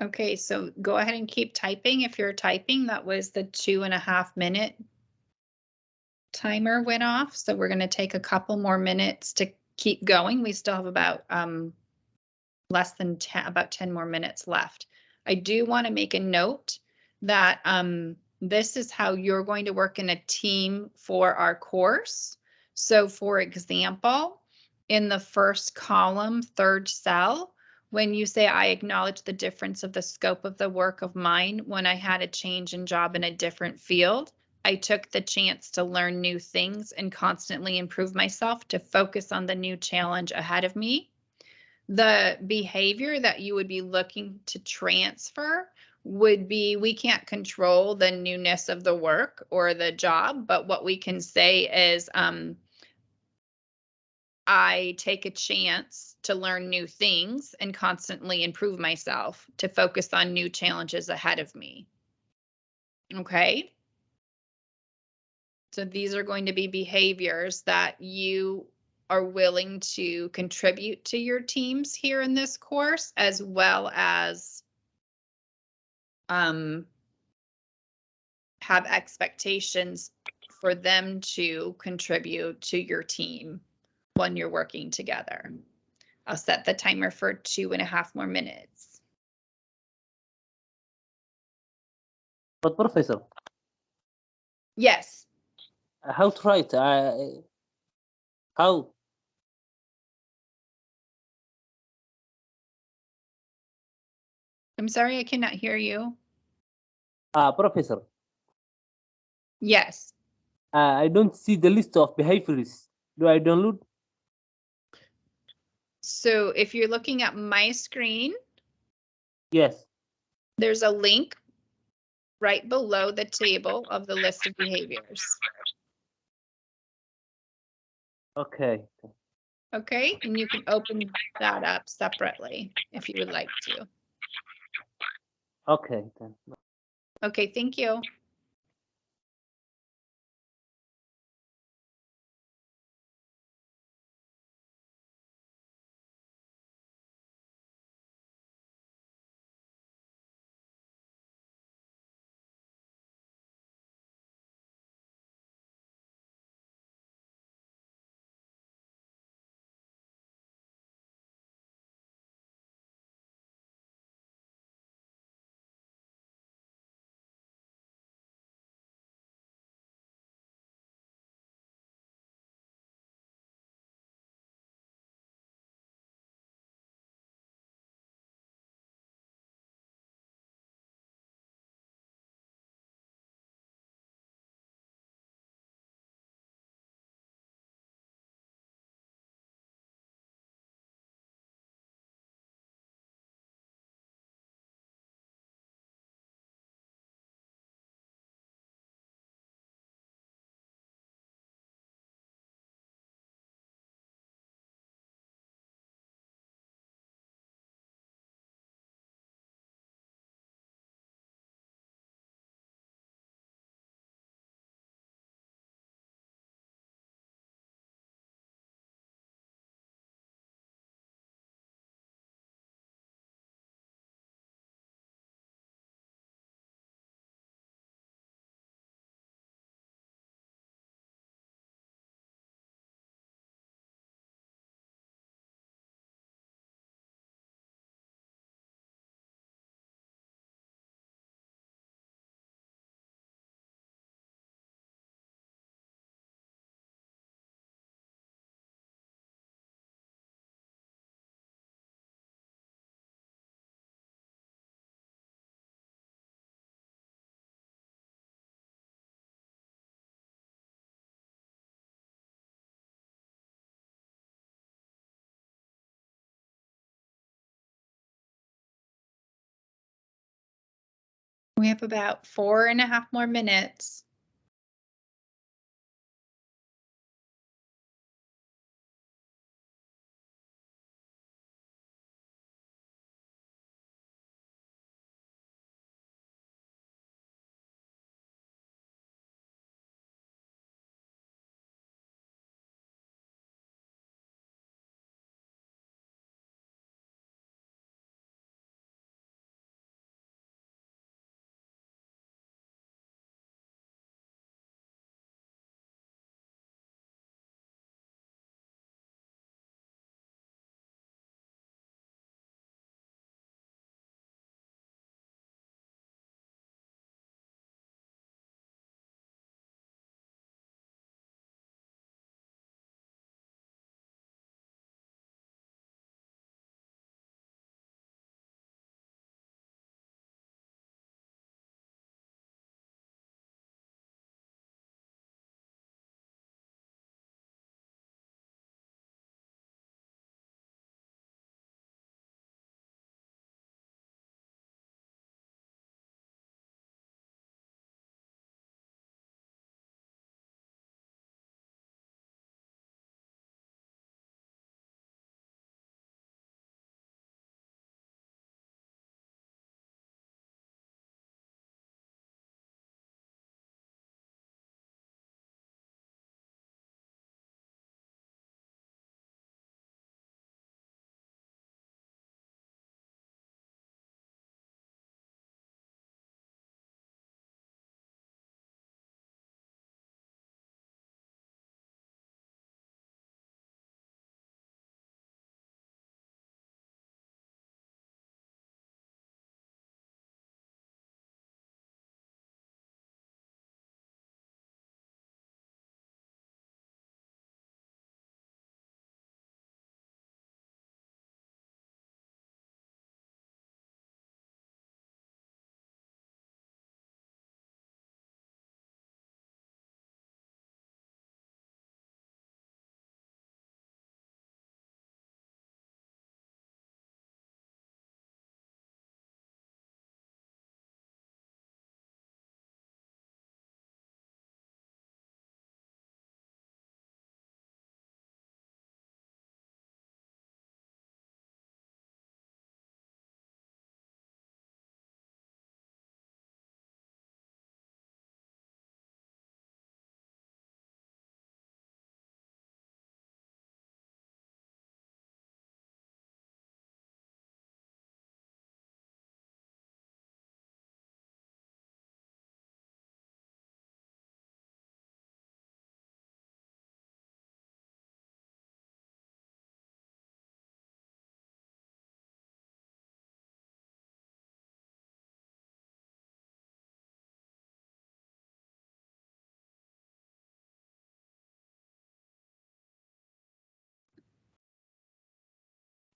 Okay, so go ahead and keep typing. If you're typing, that was the 2.5 minute timer went off. So we're going to take a couple more minutes to keep going. We still have about less than 10, about 10 more minutes left. I do want to make a note that this is how you're going to work in a team for our course. So for example, in the first column, third cell, when you say, I acknowledge the difference of the scope of the work of mine when I had a change in job in a different field, I took the chance to learn new things and constantly improve myself to focus on the new challenge ahead of me. The behavior that you would be looking to transfer would be, we can't control the newness of the work or the job, but what we can say is, I take a chance to learn new things and constantly improve myself to focus on new challenges ahead of me. Okay. So these are going to be behaviors that you are willing to contribute to your teams here in this course, as well as have expectations for them to contribute to your team when you're working together. I'll set the timer for 2.5 more minutes. But Professor, Yes. how to write? How? I'm sorry, I cannot hear you. Professor, Yes. I don't see the list of behaviors. Do I download? So if you're looking at my screen, Yes. there's a link right below the table of the list of behaviors. Okay. Okay, and you can open that up separately if you would like to. Okay. Then. Okay, thank you. We have about 4.5 more minutes.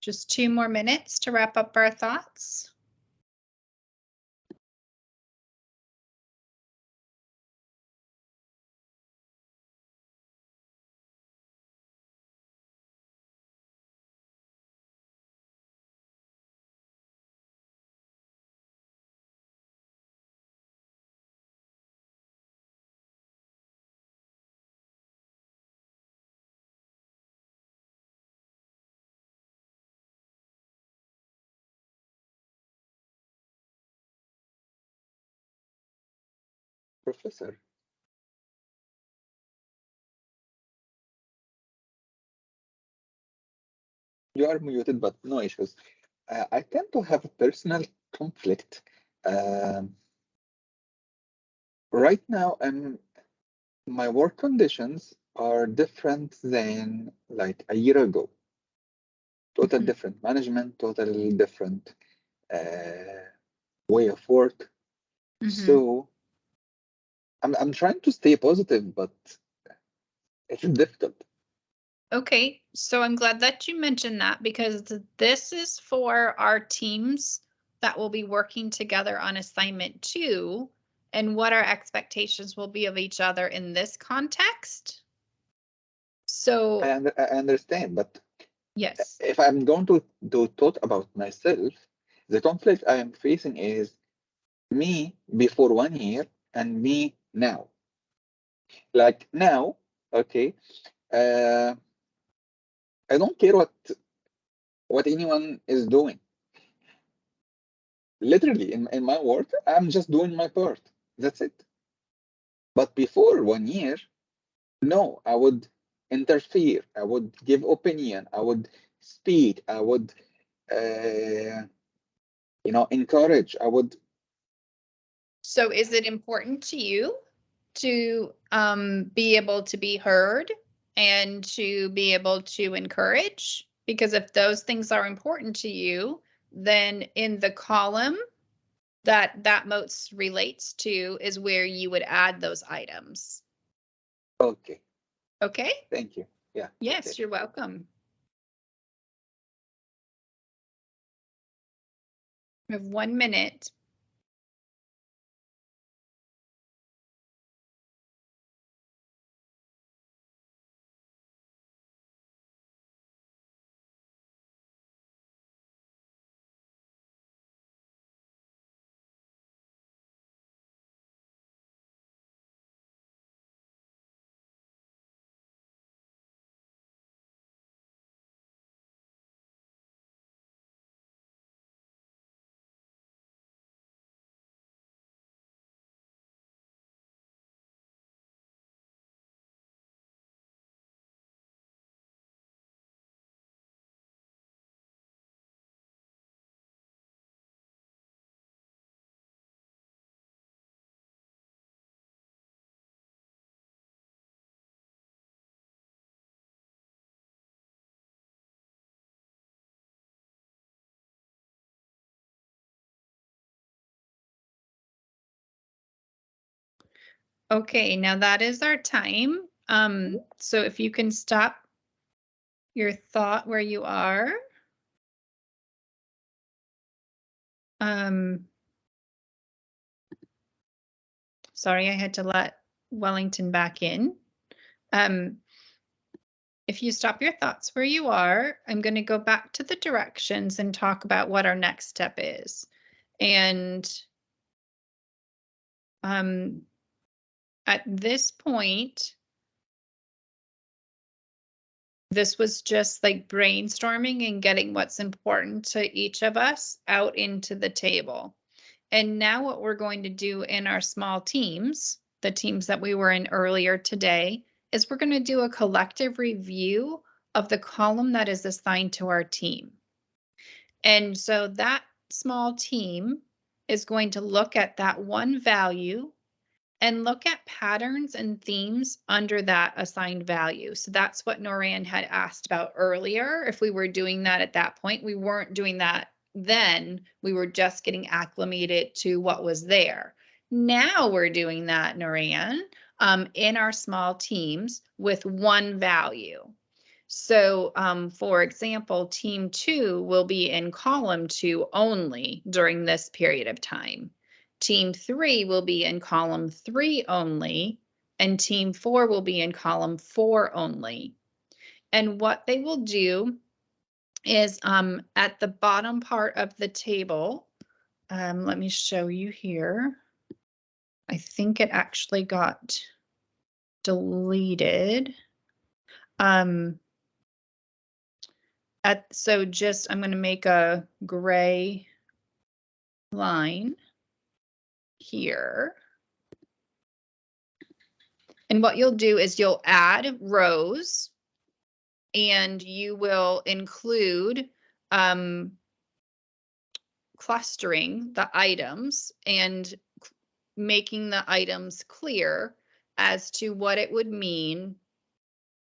Just 2 more minutes to wrap up our thoughts. Professor, you are muted, but no issues. I tend to have a personal conflict. Right now, my work conditions are different than like a year ago. Total Mhm. different management, totally different way of work. So I'm trying to stay positive, but it's difficult. Okay, so I'm glad that you mentioned that because this is for our teams that will be working together on assignment 2 and what our expectations will be of each other in this context. So, I understand, but yes. if I'm going to talk about myself, the conflict I am facing is me before 1 year and me now. Like now, okay, I don't care what anyone is doing. Literally, in my work, I'm just doing my part. That's it. But before 1 year, no, I would interfere. I would give opinion. I would speak. I would, encourage. I would. So is it important to you to be able to be heard and to be able to encourage? Because if those things are important to you, then in the column that most relates to is where you would add those items. Okay. Okay? Thank you. Yeah. Yes, Okay. you're welcome. We have 1 minute. Okay, now that is our time. So if you can stop your thought where you are. Sorry, I had to let Wellington back in. If you stop your thoughts where you are, I'm going to go back to the directions and talk about what our next step is. And at this point, this was just like brainstorming and getting what's important to each of us out into the table. And now what we're going to do in our small teams, the teams that we were in earlier today, is we're going to do a collective review of the column that is assigned to our team. And so that small team is going to look at that one value and look at patterns and themes under that assigned value. So that's what Noran had asked about earlier. If we were doing that at that point, we weren't doing that then. We were just getting acclimated to what was there. Now we're doing that, Noran, in our small teams with one value. So, for example, team 2 will be in column 2 only during this period of time. Team 3 will be in column 3 only, and team 4 will be in column 4 only. And what they will do is at the bottom part of the table, let me show you here. I think it actually got deleted. So just, I'm going to make a gray line here. And what you'll do is you'll add rows and you will include clustering the items and making the items clear as to what it would mean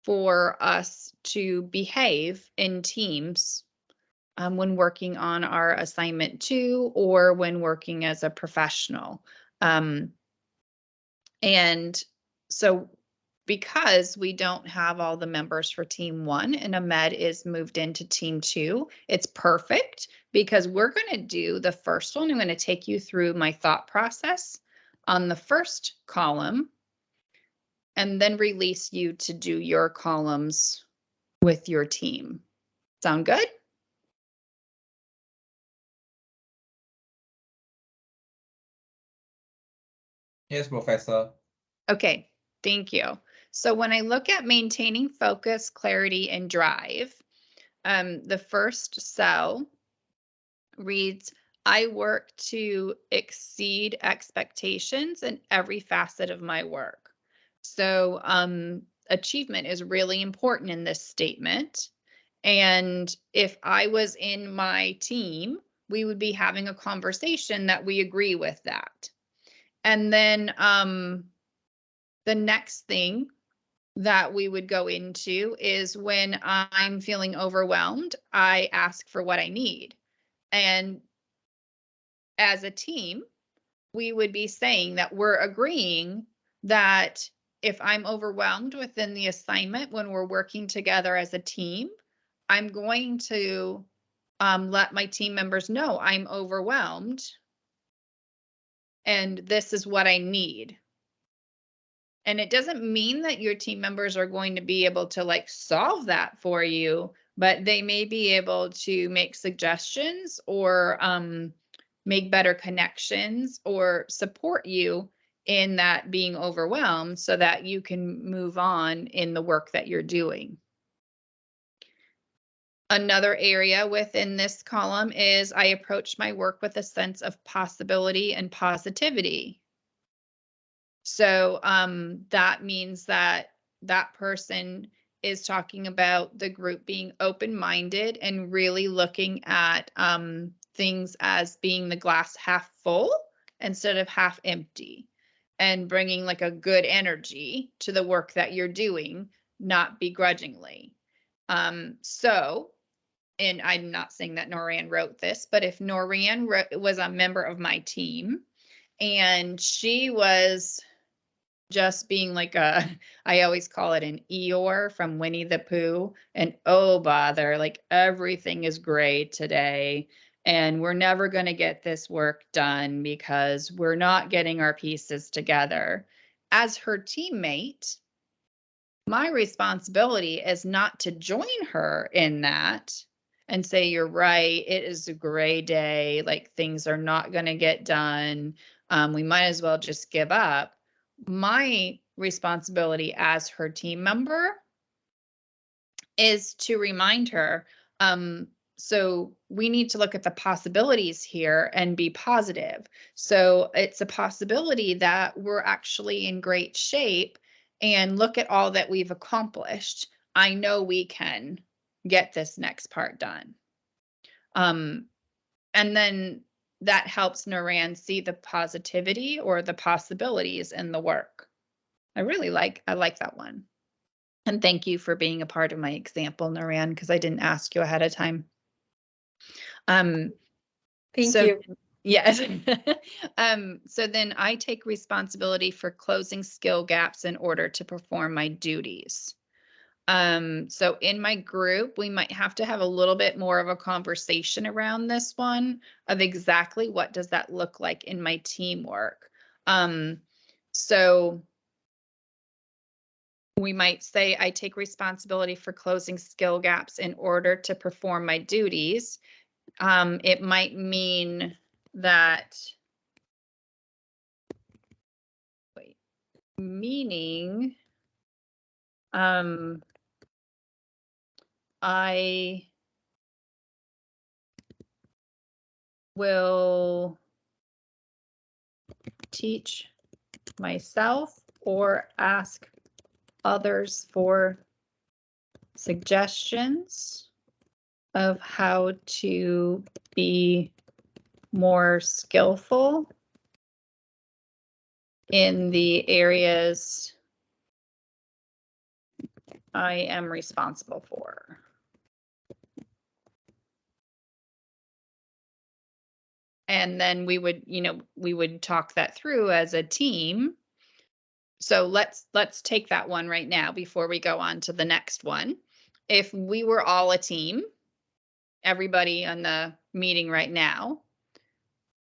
for us to behave in teams when working on our assignment 2 or when working as a professional. And so because we don't have all the members for team 1 and Ahmed is moved into team 2, it's perfect because we're going to do the first one. I'm going to take you through my thought process on the first column and then release you to do your columns with your team. Sound good? Yes, Professor. Okay, thank you. So when I look at maintaining focus, clarity, and drive, the first cell reads, I work to exceed expectations in every facet of my work. So achievement is really important in this statement. And if I was in my team, we would be having a conversation that we agree with that. And then the next thing that we would go into is when I'm feeling overwhelmed, I ask for what I need. And as a team, we would be saying that we're agreeing that if I'm overwhelmed within the assignment when we're working together as a team, I'm going to let my team members know I'm overwhelmed and this is what I need. And it doesn't mean that your team members are going to be able to like solve that for you, but they may be able to make suggestions or make better connections or support you in that being overwhelmed so that you can move on in the work that you're doing. Another area within this column is I approach my work with a sense of possibility and positivity. So that means that that person is talking about the group being open-minded and really looking at things as being the glass half full instead of half empty, and bringing like a good energy to the work that you're doing, not begrudgingly. And I'm not saying that Noran wrote this, but if Noran was a member of my team and she was just being like I always call it an Eeyore from Winnie the Pooh, and oh bother, like everything is great today and we're never going to get this work done because we're not getting our pieces together. As her teammate, my responsibility is not to join her in that and say, you're right, it is a gray day, like things are not going to get done. We might as well just give up. My responsibility as her team member is to remind her, so we need to look at the possibilities here and be positive. So it's a possibility that we're actually in great shape and look at all that we've accomplished. I know we can get this next part done. And then that helps Noran see the positivity or the possibilities in the work. I like that one. And thank you for being a part of my example, Noran, because I didn't ask you ahead of time. Thank you. Yes. So then I take responsibility for closing skill gaps in order to perform my duties. So in my group, we might have to have a little bit more of a conversation around this one of exactly what does that look like in my teamwork. So we might say I take responsibility for closing skill gaps in order to perform my duties. It might mean that, meaning, I will teach myself or ask others for suggestions of how to be more skillful in the areas I am responsible for. And then we would, we would talk that through as a team. So let's take that one right now before we go on to the next one. If we were all a team, everybody on the meeting right now,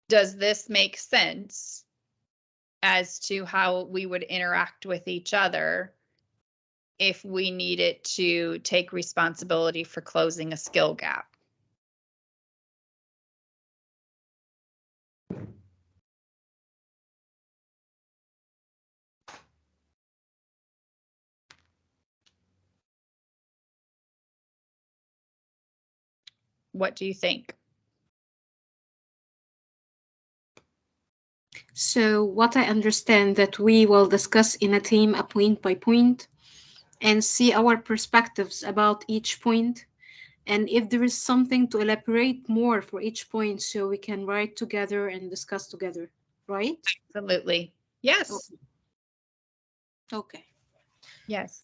does this make sense as to how we would interact with each other if we needed to take responsibility for closing a skill gap? What do you think? So what I understand that we will discuss in a team a point by point and see our perspectives about each point. And if there is something to elaborate more for each point, so we can write together and discuss together, right? Absolutely. Yes. Okay. Yes.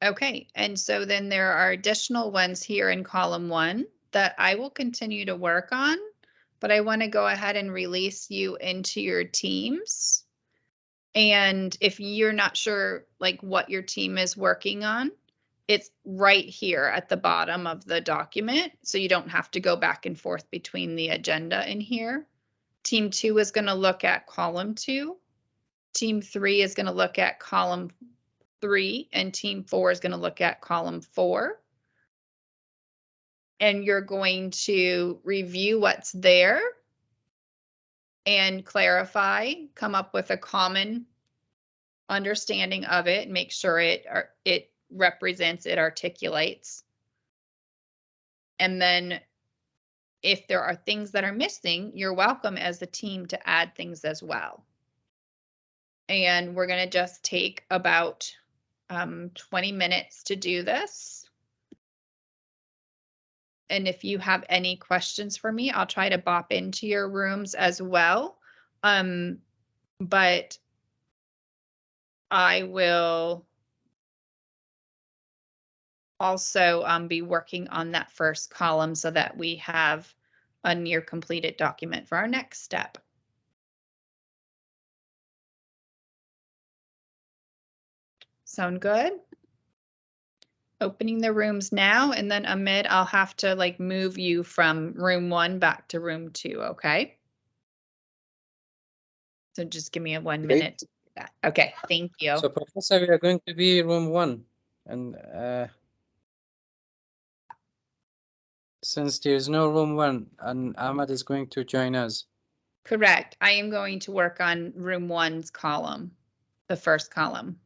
Okay, and so then there are additional ones here in column 1 that I will continue to work on, but I want to go ahead and release you into your teams. And if you're not sure like what your team is working on, it's right here at the bottom of the document, so you don't have to go back and forth between the agenda in here. Team 2 is going to look at column 2. Team 3 is going to look at column 3, and team 4 is going to look at column 4. And you're going to review what's there and clarify, come up with a common understanding of it, make sure it represents, it articulates. And then if there are things that are missing, you're welcome as a team to add things as well. And we're going to just take about 20 minutes to do this. And if you have any questions for me, I'll try to bop into your rooms as well. But I will also be working on that first column so that we have a near completed document for our next step. Sound good? Opening the rooms now, and then Ahmed, I'll have to like move you from room 1 back to room 2, okay? So just give me a 1 minute to do that. Okay, thank you. So, Professor, we are going to be room 1, and since there is no room 1, and Ahmad is going to join us. Correct. I am going to work on room 1's column, the first column.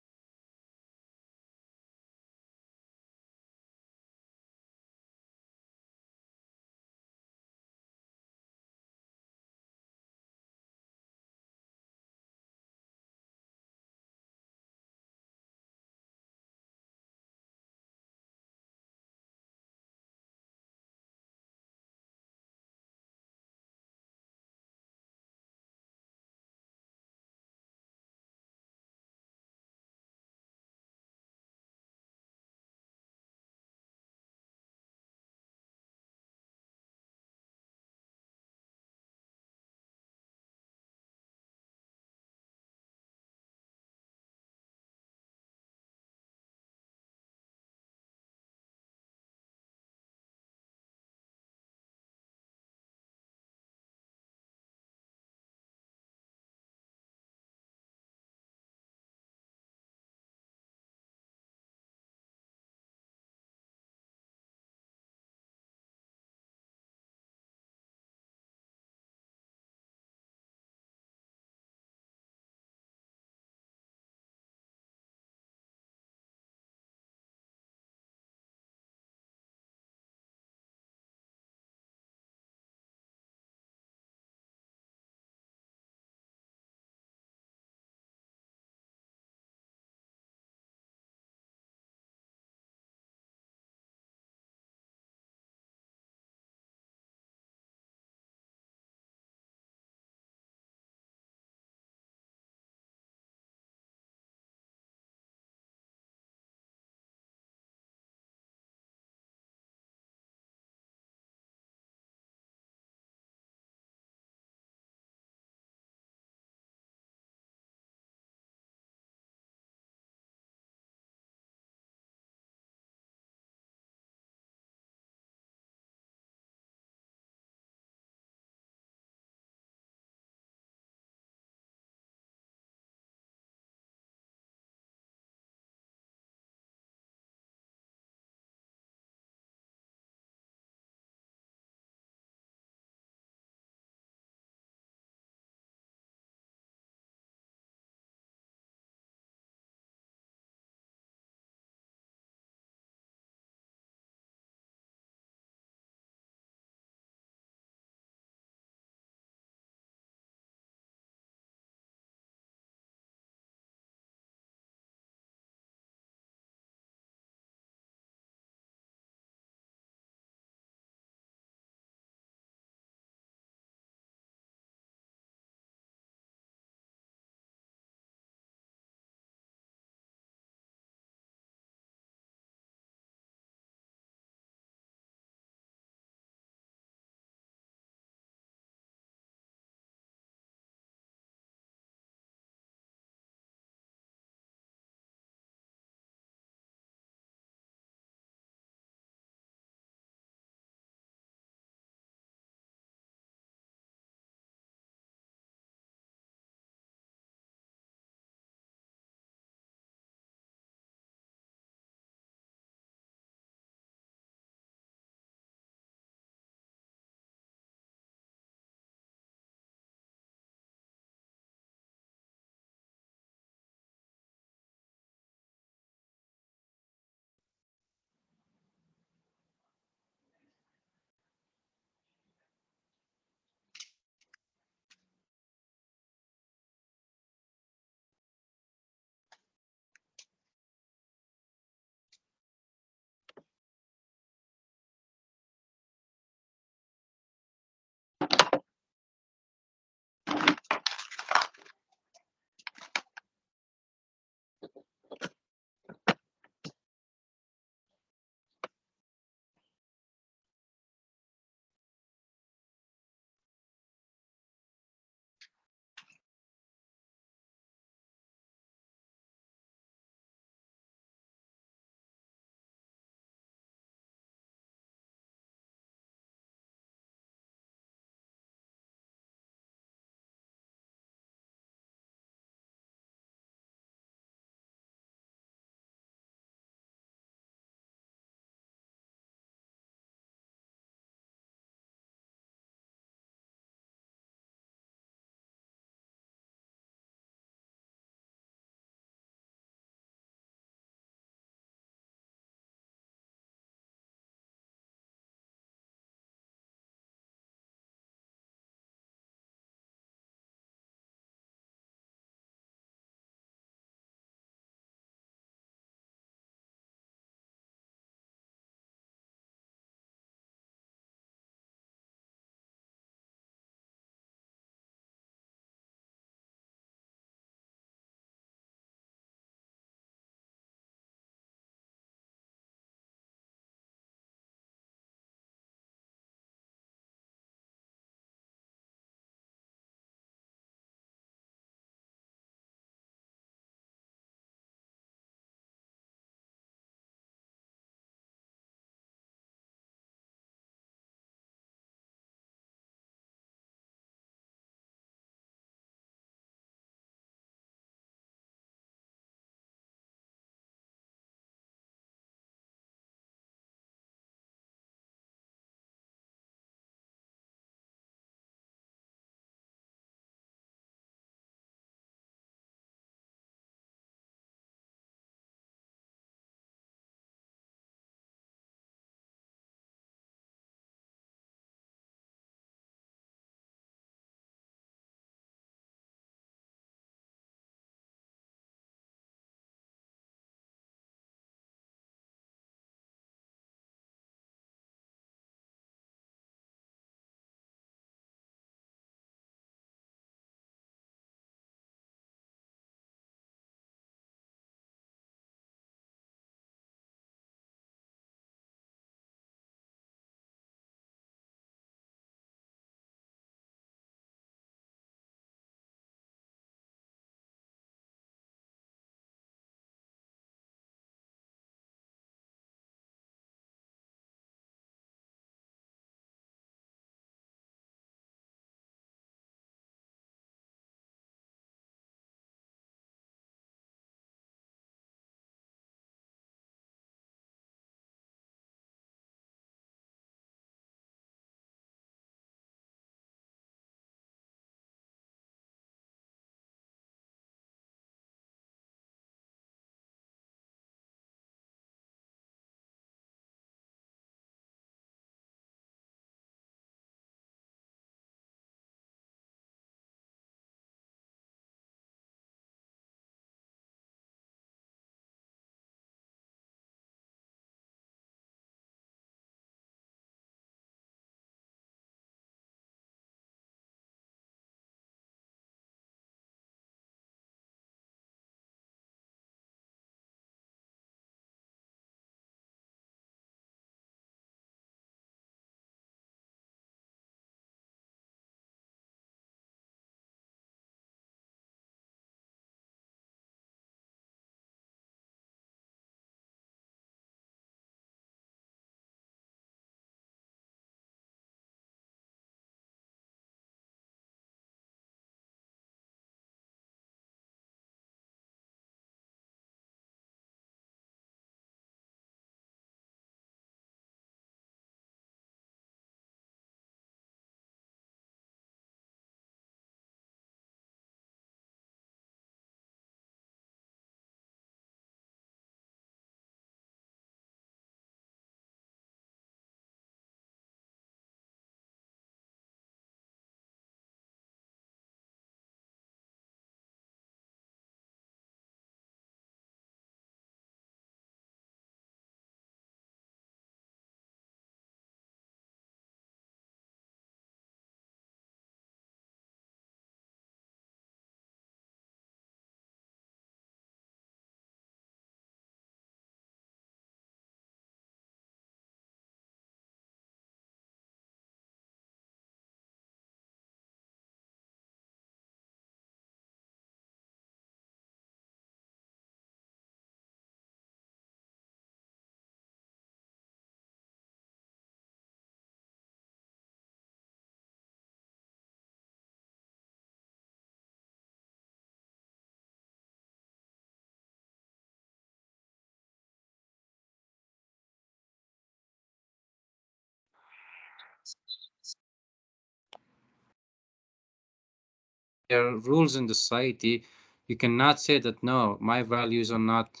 there are rules in the society. You cannot say that no, my values are not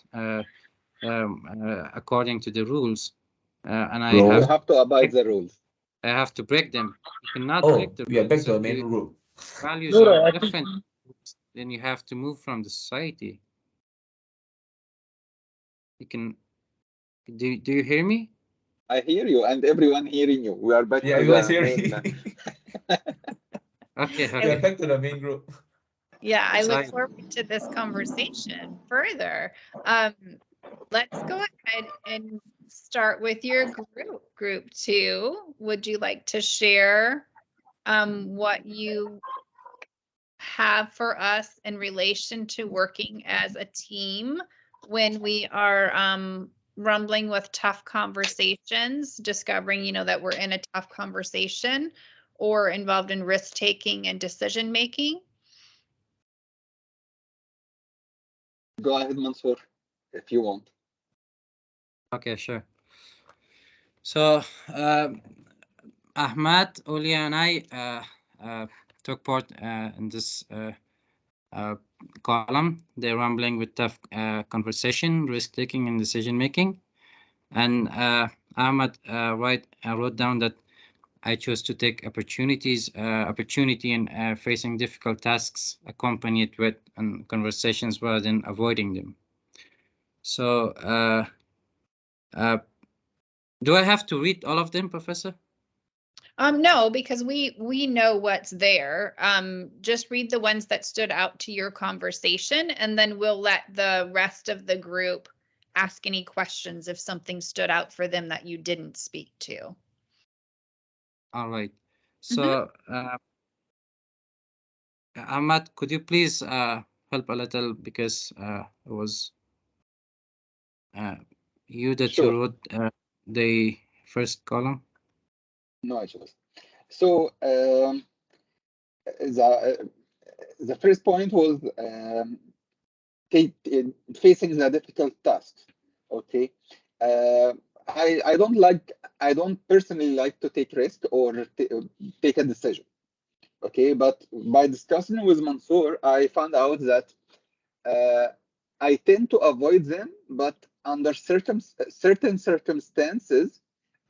according to the rules, and I You Bro. have to abide the rules. I have to break them. You cannot Oh, break the we are back rules. to the If main your rule. values No, are I think different, then you have to move from the society. You can. Do you hear me? I hear you, and everyone hearing you. We are back Yeah, to everyone's the hearing. main. Okay. We are Okay. back to the main group. Yeah, I look Sorry. forward to this conversation further. Let's go ahead and start with your group 2. Would you like to share what you have for us in relation to working as a team when we are rumbling with tough conversations, discovering, you know, that we're in a tough conversation or involved in risk taking and decision making? Go ahead, Mansoor, if you want. Okay, sure. So, Ahmad, Olia, and I took part in this column, the rumbling with tough conversation, risk-taking, and decision-making. And Ahmad wrote down that I chose to take opportunity in facing difficult tasks, accompanied with conversations rather than avoiding them. So, do I have to read all of them, Professor? No, because we know what's there. Just read the ones that stood out to your conversation, and then we'll let the rest of the group ask any questions if something stood out for them that you didn't speak to. All right. So, Ahmad, could you please help a little, because it was you that you Sure. wrote the first column? No issues. So the first point was facing the difficult tasks. Okay. I don't personally like to take risk or take a decision. Okay, but by discussing with Mansoor, I found out that I tend to avoid them, but under certain circumstances,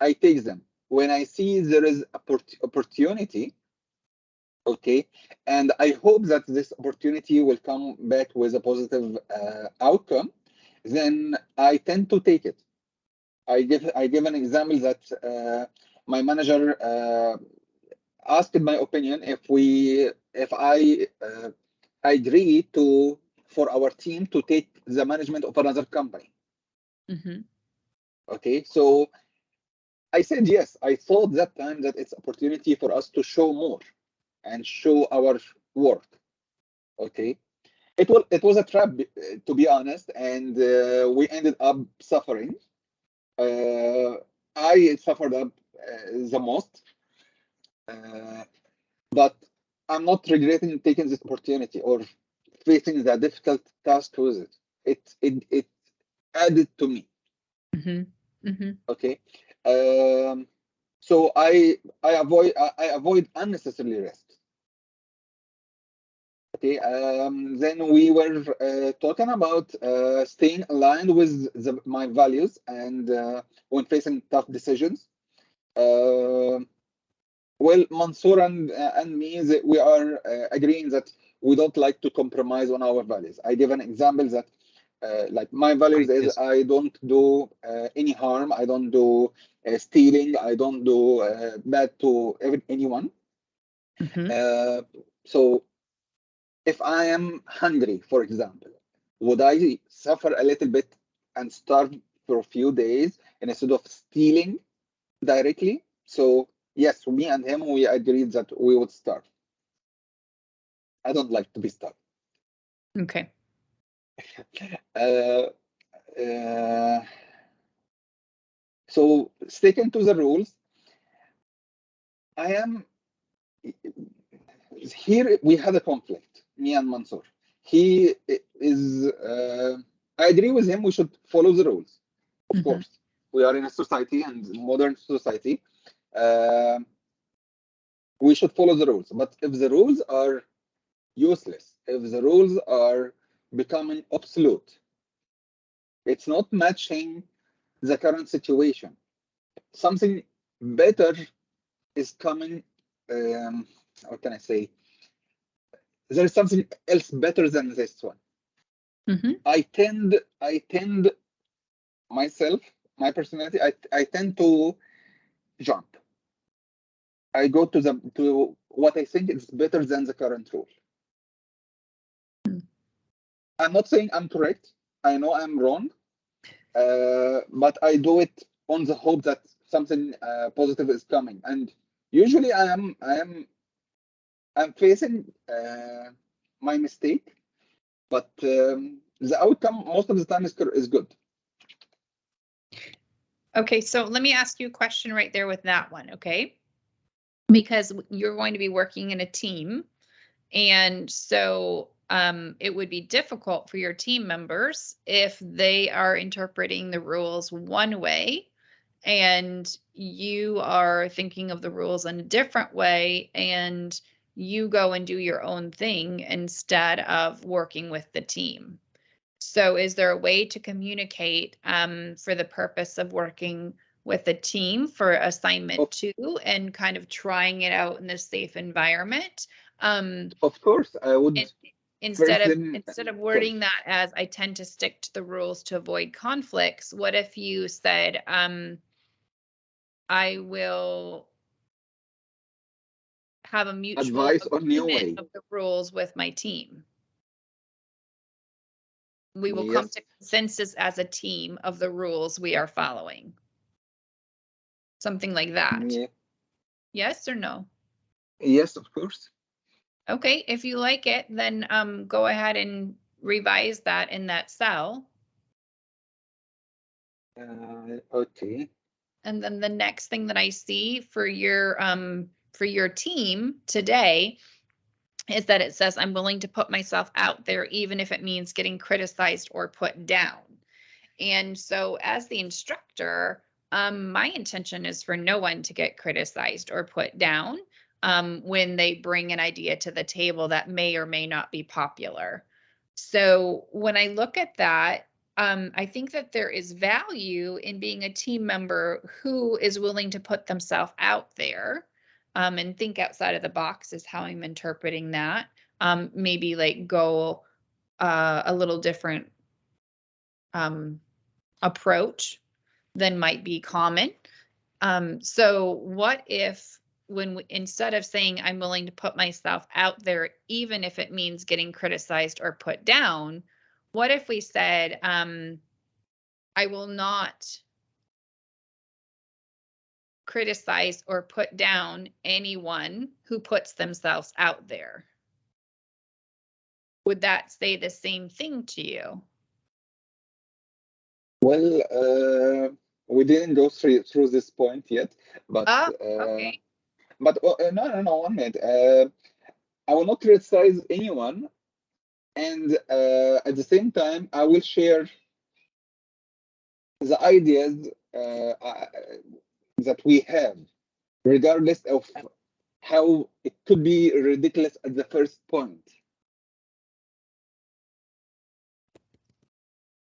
I take them when I see there is opportunity. Okay, and I hope that this opportunity will come back with a positive outcome. Then I tend to take it. I give an example that my manager asked my opinion if I agree for our team to take the management of another company. Okay, so I said yes. I thought that time that it's opportunity for us to show more and show our work. Okay, it was a trap, to be honest, and we ended up suffering. I suffered up the most, but I'm not regretting taking this opportunity or facing the difficult task with it. It added to me. Okay, so I avoid unnecessary risk. Okay, then we were talking about staying aligned with my values and when facing tough decisions. Well, Mansoor and me, we are agreeing that we don't like to compromise on our values. I give an example that like my values is Yes. I don't do any harm. I don't do stealing. I don't do bad to anyone. So if I am hungry, for example, would I suffer a little bit and starve for a few days instead of stealing directly? So yes, me and him, we agreed that we would starve. I don't like to be starved. Okay. So sticking to the rules, I am here. We had a conflict, me and Mansoor. He is. I agree with him. We should follow the rules, of course. We are in a society and modern society. We should follow the rules. But if the rules are useless, if the rules are becoming obsolete, it's not matching the current situation, something better is coming. What can I say? There is something else better than this one. I tend myself, my personality, I tend to jump. I go to what I think is better than the current rule. I'm not saying I'm correct. I know I'm wrong, but I do it on the hope that something positive is coming. And usually I'm facing my mistake, but the outcome most of the time is good. Okay, so let me ask you a question right there with that one, okay? Because you're going to be working in a team, and so it would be difficult for your team members if they are interpreting the rules one way and you are thinking of the rules in a different way, and you go and do your own thing instead of working with the team. So is there a way to communicate for the purpose of working with a team for assignment 2 and kind of trying it out in this safe environment? Of course, I would. Instead of wording that as I tend to stick to the rules to avoid conflicts, what if you said, I will have a mutual advice on new way agreement of the rules with my team. We will Yes. come to consensus as a team of the rules we are following. Something like that. Yeah. Yes or no? Yes, of course. Okay, if you like it, then go ahead and revise that in that cell. Okay. And then the next thing that I see for your team today is that it says, I'm willing to put myself out there, even if it means getting criticized or put down. And so as the instructor, my intention is for no one to get criticized or put down when they bring an idea to the table that may or may not be popular. So when I look at that, I think that there is value in being a team member who is willing to put themselves out there and think outside of the box is how I'm interpreting that. Maybe like go a little different approach than might be common. So what if instead of saying I'm willing to put myself out there, even if it means getting criticized or put down, what if we said, I will not criticize or put down anyone who puts themselves out there? Would that say the same thing to you? Well, we didn't go through this point yet, but Okay. But no, 1 minute. I will not criticize anyone, and at the same time, I will share the ideas that we have, regardless of how it could be ridiculous at the first point.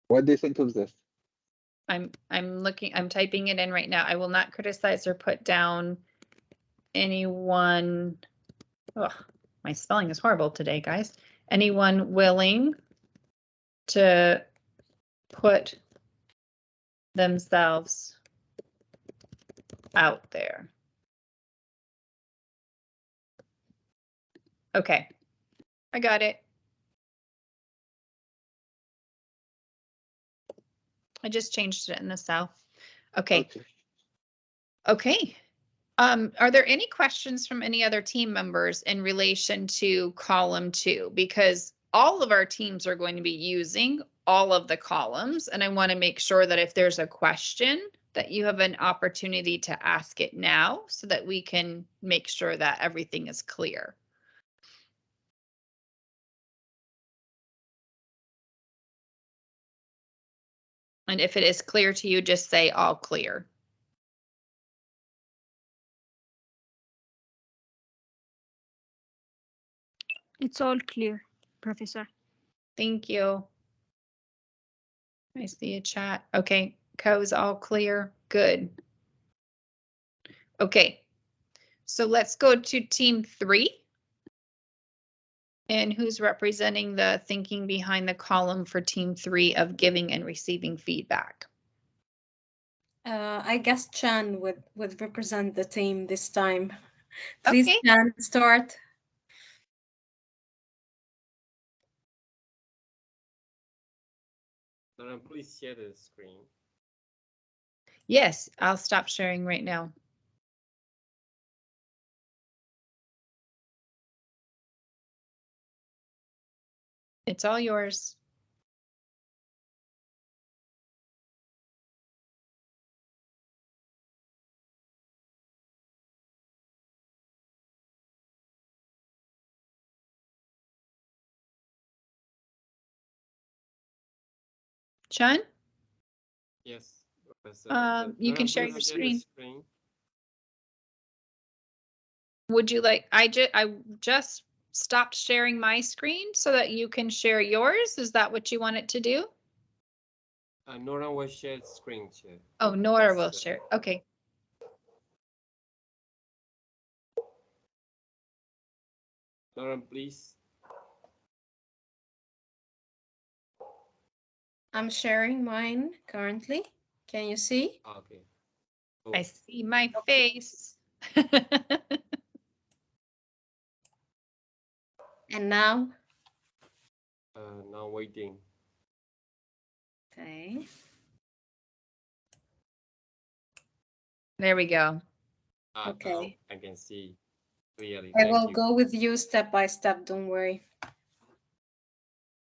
What do you think of this? I'm typing it in right now. I will not criticize or put down anyone. Ugh, my spelling is horrible today, guys. Anyone willing to put themselves out there. Okay, I got it. I just changed it in the cell. Okay. Okay. Are there any questions from any other team members in relation to column 2? Because all of our teams are going to be using all of the columns, and I want to make sure that if there's a question that you have an opportunity to ask it now so that we can make sure that everything is clear. And if it is clear to you, just say all clear. It's all clear, Professor. Thank you. I see a chat. Okay, Co's all clear. Good. Okay, so let's go to team 3. And who's representing the thinking behind the column for team 3 of giving and receiving feedback? I guess Chan would represent the team this time. Please, Okay. Chan, start. Lauren, please share the screen. Yes, I'll stop sharing right now. It's all yours. Chun, Yes, Professor. you can Lauren, share please your the screen. Would you like, I just stopped sharing my screen so that you can share yours. Is that what you want it to do? Nora will share the screen. Share. Oh, Nora Yes, will share. Okay. Lauren, please. I'm sharing mine currently. Can you see? Okay. I see my face. And now? Now waiting. Okay. There we go. Okay. Now I can see clearly. I Thank will you. go with you step by step, don't worry.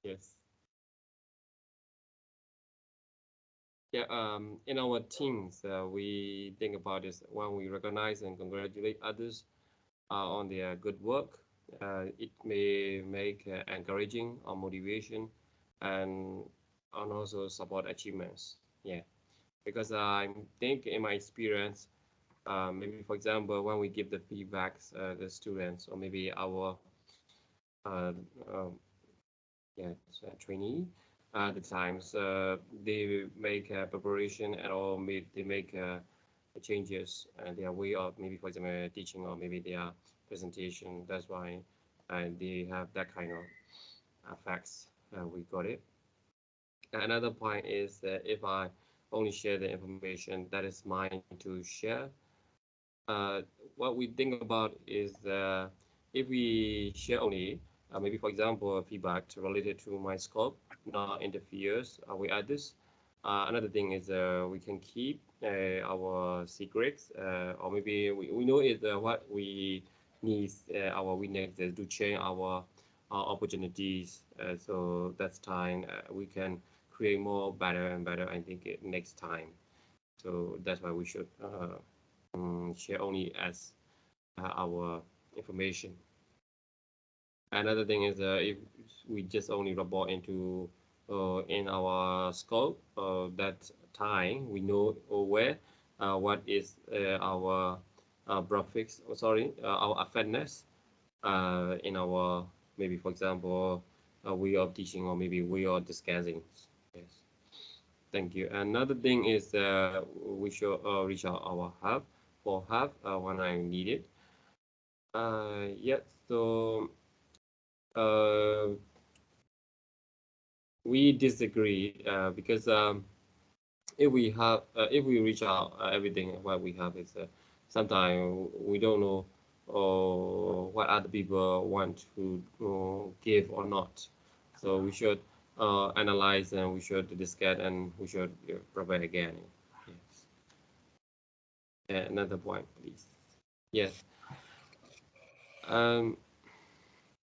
Yes. Yeah, in our teams, we think about this when we recognize and congratulate others on their good work. It may make encouraging or motivation and also support achievements. Yeah, because I think in my experience, maybe for example, when we give the feedbacks the students or maybe our trainee, the times they make preparation and all they make changes and their way of maybe for example teaching or maybe their presentation. That's why they have that kind of effects. We got it. Another point is that if I only share the information that is mine to share, what we think about is if we share only, maybe for example, feedback related to my scope, not interferes with others. Another thing is we can keep our secrets, or maybe we know it what we need our weaknesses to change our opportunities. So that's time we can create more better and better. I think next time. So that's why we should share only as our information. Another thing is if we just only report into in our scope that time we know where what is our prefix our effectiveness in our maybe for example way of teaching or maybe way of discussing. Yes, thank you. Another thing is we should reach out our help for help when I need it. Yeah, so we disagree because if we reach out everything what we have is sometimes we don't know what other people want to give or not. So we should analyze and we should discuss and we should prepare again. Yes. Another point, please. Yes.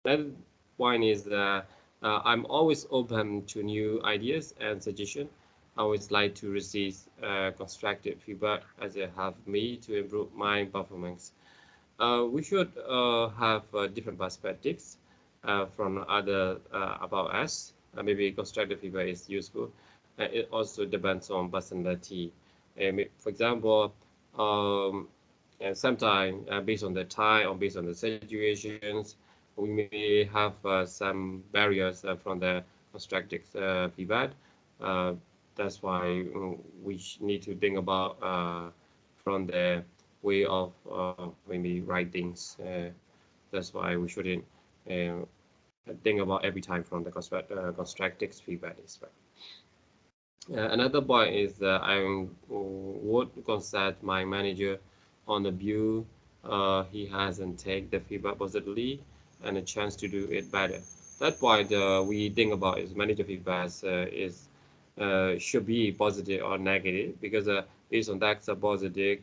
That point is I'm always open to new ideas and suggestions. I always like to receive constructive feedback as it helps me to improve my performance. We should have different perspectives from other about us. Maybe constructive feedback is useful. It also depends on personality. For example, and sometimes based on the time or based on the situations, we may have some barriers from the constructive feedback. That's why we need to think about from the way of maybe writings. That's why we shouldn't think about every time from the constructive feedback as well. Another point is that I would consult my manager on the view he hasn't taken the feedback positively and a chance to do it better. That point we think about is manager feedback is should be positive or negative because based on that's a positive,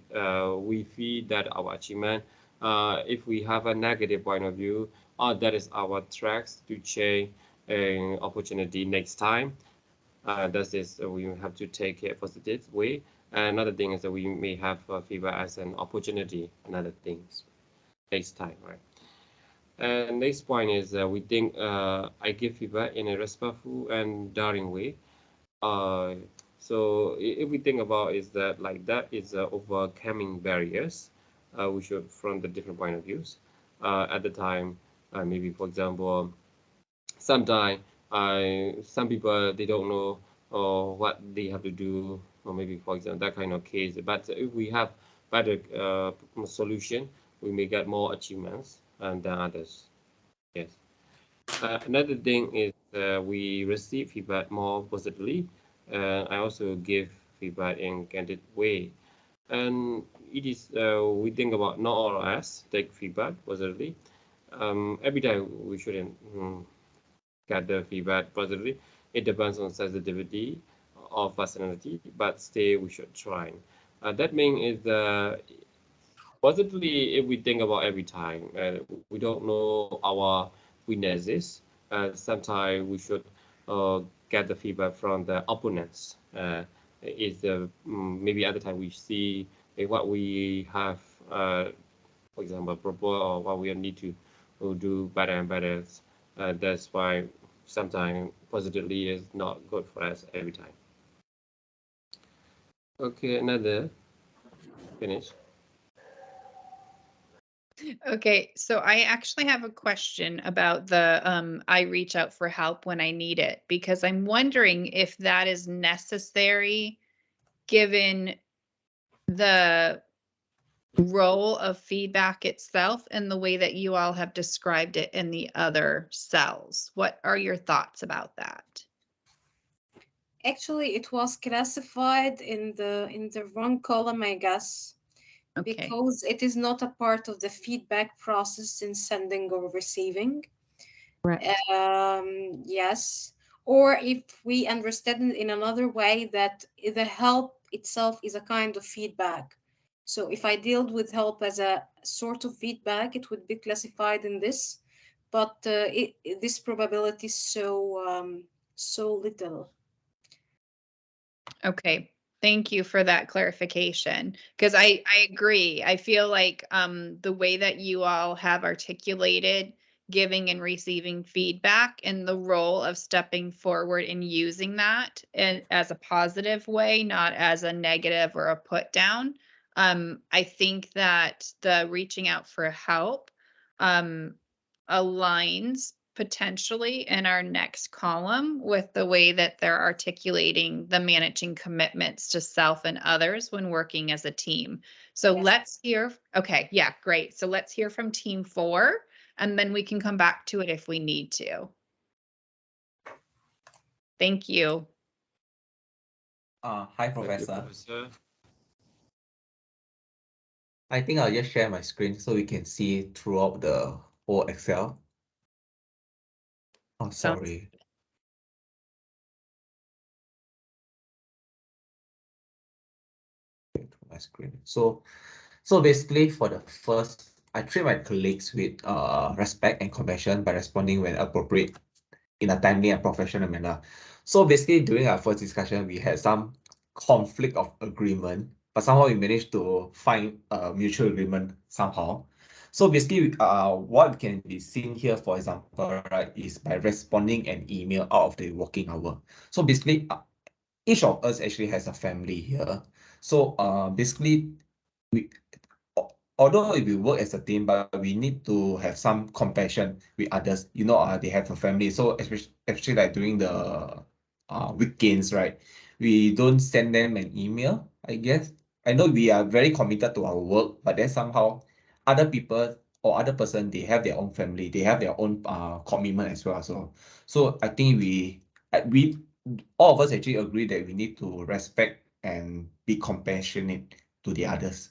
we feel that our achievement. If we have a negative point of view, that is our tracks to change an opportunity next time. That is we have to take it positive way. Another thing is that we may have feedback as an opportunity. Another things next time, right? And next point is we think I give feedback in a respectful and daring way. So if we think about is that like that is overcoming barriers, we should from the different point of views. At the time, maybe for example, sometimes some people they don't know what they have to do, or maybe for example that kind of case. But if we have better solution, we may get more achievements than others. Yes. Another thing is we receive feedback more positively. I also give feedback in candid way, and it is we think about not all of us take feedback positively. Every time we shouldn't get the feedback positively. It depends on sensitivity of personality, but still we should try. That means is positively if we think about every time, we don't know our weaknesses. Sometimes we should get the feedback from the opponents. Is maybe other time we see what we have, for example, propose or what we need to do better and better. That's why sometimes positively is not good for us every time. Okay, another finish. Okay, so I actually have a question about the I reach out for help when I need it, because I'm wondering if that is necessary given the role of feedback itself and the way that you all have described it in the other cells. What are your thoughts about that? Actually, it was classified in the wrong column, I guess, Okay. because it is not a part of the feedback process in sending or receiving. Right. Yes. Or if we understand it in another way, that the help itself is a kind of feedback. So if I dealt with help as a sort of feedback, it would be classified in this, but this probability is so little. Okay. Thank you for that clarification, because I agree. I feel like the way that you all have articulated giving and receiving feedback and the role of stepping forward and using that as a positive way, not as a negative or a put down. I think that the reaching out for help aligns potentially in our next column with the way that they're articulating the managing commitments to self and others when working as a team. So Yes. let's hear, okay, yeah, great. So let's hear from team 4, and then we can come back to it if we need to. Thank you. Hi, Thank you, Professor. Professor. I think I'll just share my screen so we can see throughout the whole Excel. Oh, sorry. My screen. So basically for the first, I treat my colleagues with respect and compassion by responding when appropriate in a timely and professional manner. So basically during our first discussion, we had some conflict of agreement, but somehow we managed to find a mutual agreement somehow. So basically, what can be seen here, for example, right, is by responding an email out of the working hour. So basically, each of us actually has a family here. So basically, we although we work as a team, but we need to have some compassion with others. You know, they have a family, so especially like during the weekends, right? We don't send them an email, I guess. I know we are very committed to our work, but then somehow other people or other person, they have their own family, they have their own commitment as well. So I think we all of us actually agree that we need to respect and be compassionate to the others.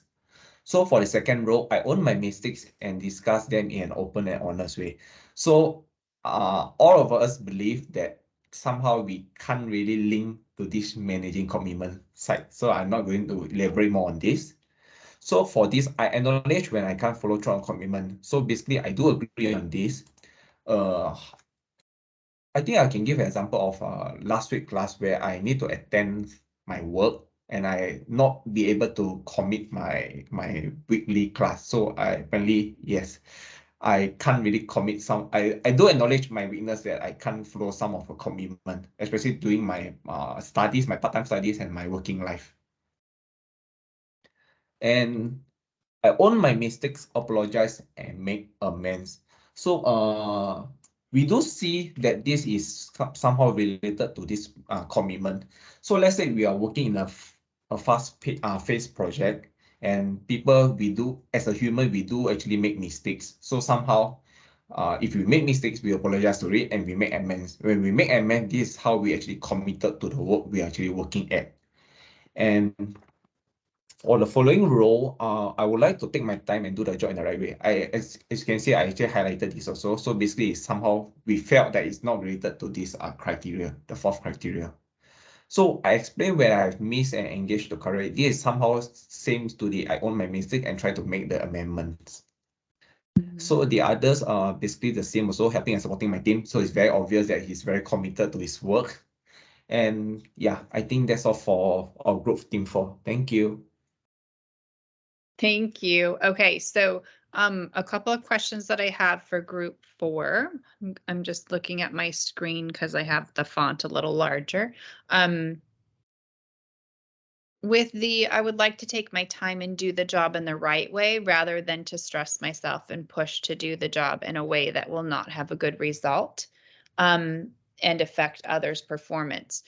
So for the second role, I own my mistakes and discuss them in an open and honest way. So all of us believe that somehow we can't really link to this managing commitment side. So I'm not going to elaborate more on this. So for this, I acknowledge when I can't follow through on commitment. So basically, I do agree on this. I think I can give an example of last week class where I need to attend my work and I not be able to commit my weekly class. So I apparently, yes, I can't really commit some. I do acknowledge my weakness that I can't follow some of a commitment, especially doing my studies, my part-time studies and my working life. And I own my mistakes, apologize, and make amends. So we do see that this is somehow related to this commitment. So let's say we are working in a fast-paced project, and we do, as a human, we do actually make mistakes. So somehow, if we make mistakes, we apologize to it and we make amends. When we make amends, this is how we actually committed to the work we are actually working at. And for the following role, I would like to take my time and do the job in the right way. As you can see, I actually highlighted this also. So basically, somehow we felt that it's not related to this criteria, the fourth criteria. So I explained where I've missed and engaged to correct. This is somehow same to the I own my mistake and try to make the amendments. So the others are basically the same, also helping and supporting my team. So it's very obvious that he's very committed to his work. And yeah, I think that's all for our group team 4. Thank you. Thank you. Okay, so a couple of questions that I have for group 4. I'm just looking at my screen because I have the font a little larger. I would like to take my time and do the job in the right way rather than to stress myself and push to do the job in a way that will not have a good result and affect others' performance.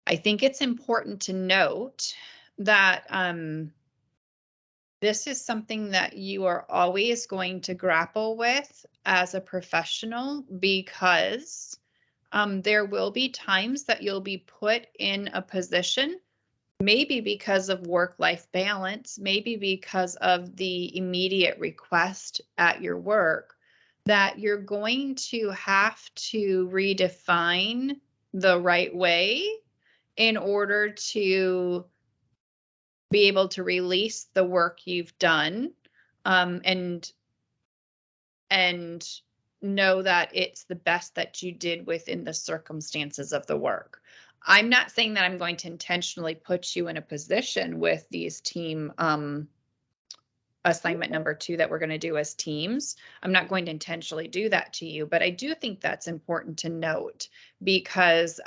I think it's important to note that this is something that you are always going to grapple with as a professional because there will be times that you'll be put in a position, maybe because of work-life balance, maybe because of the immediate request at your work, that you're going to have to redefine the right way in order to be able to release the work you've done and know that it's the best that you did within the circumstances of the work. I'm not saying that I'm going to intentionally put you in a position with these team assignment number 2 that we're going to do as teams. I'm not going to intentionally do that to you, but I do think that's important to note because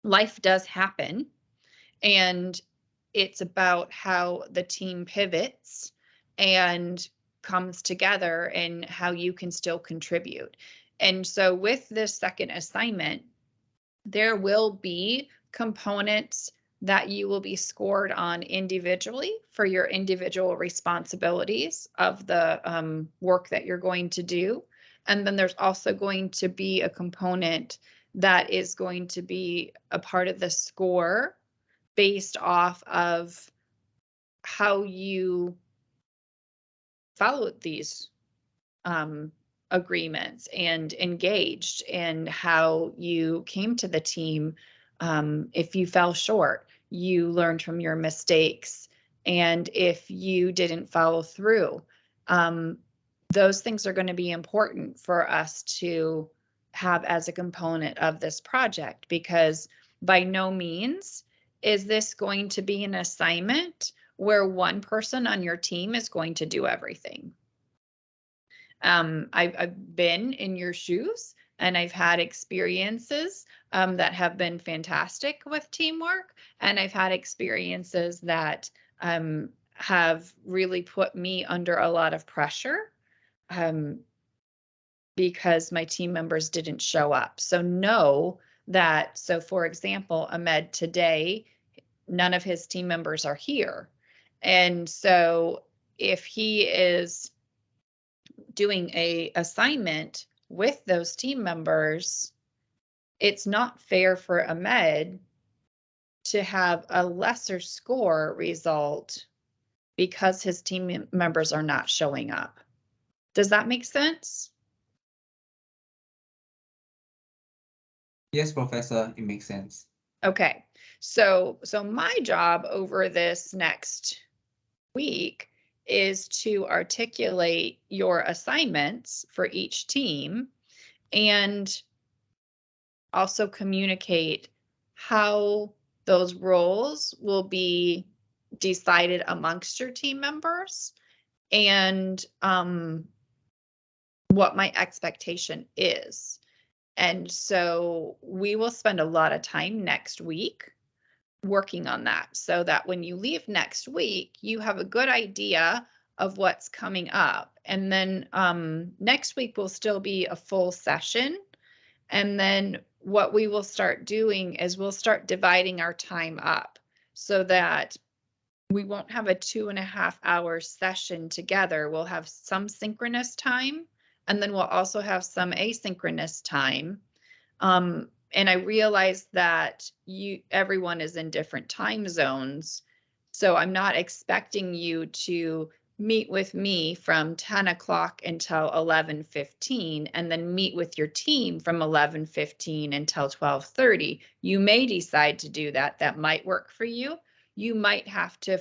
life does happen and it's about how the team pivots and comes together and how you can still contribute. And so with this second assignment, there will be components that you will be scored on individually for your individual responsibilities of the work that you're going to do. And then there's also going to be a component that is going to be a part of the score based off of how you followed these agreements and engaged and how you came to the team. If you fell short, you learned from your mistakes. And if you didn't follow through, those things are going to be important for us to have as a component of this project, because by no means is this going to be an assignment where one person on your team is going to do everything. I've been in your shoes and I've had experiences that have been fantastic with teamwork. And I've had experiences that have really put me under a lot of pressure because my team members didn't show up. So know that, so for example, Ahmed today, none of his team members are here. And so if he is doing a assignment with those team members, it's not fair for Ahmed to have a lesser score result because his team members are not showing up. Does that make sense? Yes, Professor, it makes sense. Okay, so my job over this next week is to articulate your assignments for each team and also communicate how those roles will be decided amongst your team members and what my expectation is. And so we will spend a lot of time next week working on that so that when you leave next week, you have a good idea of what's coming up. And then next week will still be a full session. And then what we will start doing is we'll start dividing our time up so that we won't have a 2.5-hour session together. We'll have some synchronous time, and then we'll also have some asynchronous time. And I realize that everyone is in different time zones. So I'm not expecting you to meet with me from 10 o'clock until 11:15 and then meet with your team from 11:15 until 12:30. You may decide to do that. That might work for you. You might have to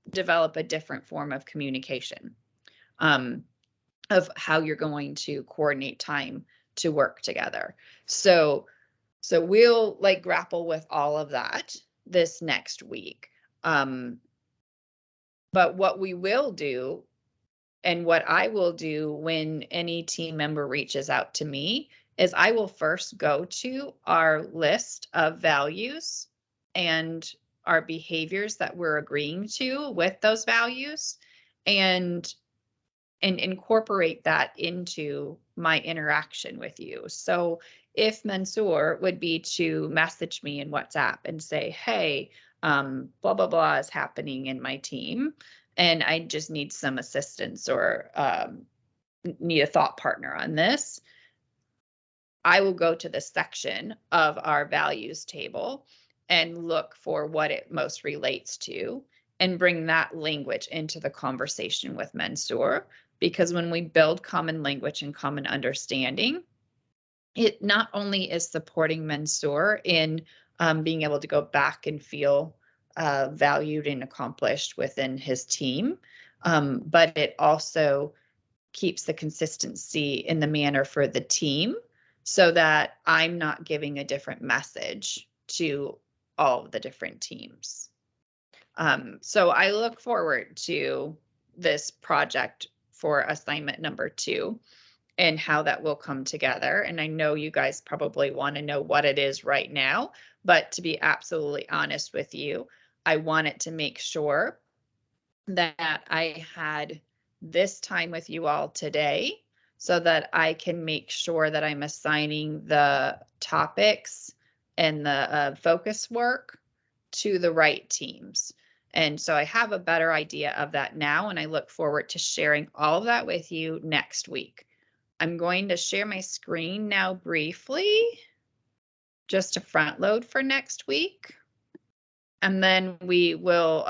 develop a different form of communication of how you're going to coordinate time to work together. So we'll like grapple with all of that this next week. But what we will do and what I will do when any team member reaches out to me is I will first go to our list of values and our behaviors that we're agreeing to with those values and incorporate that into my interaction with you. So if Mansoor would be to message me in WhatsApp and say, hey, blah, blah, blah is happening in my team, and I just need some assistance or need a thought partner on this, I will go to the section of our values table and look for what it most relates to and bring that language into the conversation with Mansoor. Because when we build common language and common understanding, it not only is supporting Mansoor in being able to go back and feel valued and accomplished within his team, but it also keeps the consistency in the manner for the team so that I'm not giving a different message to all of the different teams. So I look forward to this project for assignment number 2 and how that will come together. And I know you guys probably want to know what it is right now, but to be absolutely honest with you, I wanted to make sure that I had this time with you all today so that I can make sure that I'm assigning the topics and the focus work to the right teams. And so I have a better idea of that now, and I look forward to sharing all of that with you next week. I'm going to share my screen now briefly, just to front load for next week. And then we will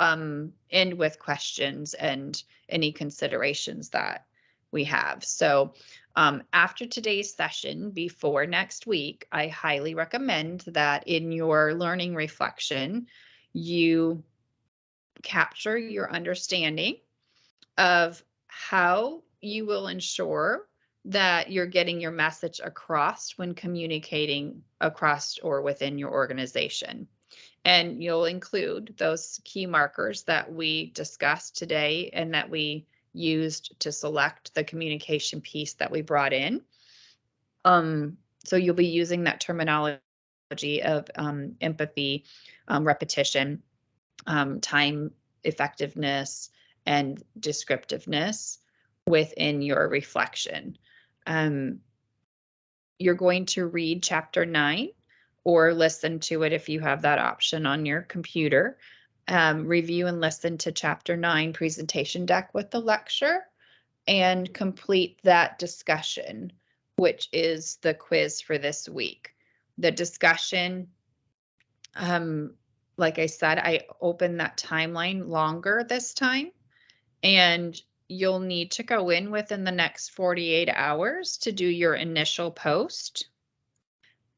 end with questions and any considerations that we have. So after today's session, before next week, I highly recommend that in your learning reflection, you capture your understanding of how you will ensure that you're getting your message across when communicating across or within your organization. And you'll include those key markers that we discussed today and that we used to select the communication piece that we brought in. So you'll be using that terminology of empathy, repetition, time effectiveness, and descriptiveness within your reflection. You're going to read chapter 9 or listen to it if you have that option on your computer. Review and listen to chapter 9 presentation deck with the lecture and complete that discussion, which is the quiz for this week. The discussion, like I said, I opened that timeline longer this time, and you'll need to go in within the next 48 hours to do your initial post.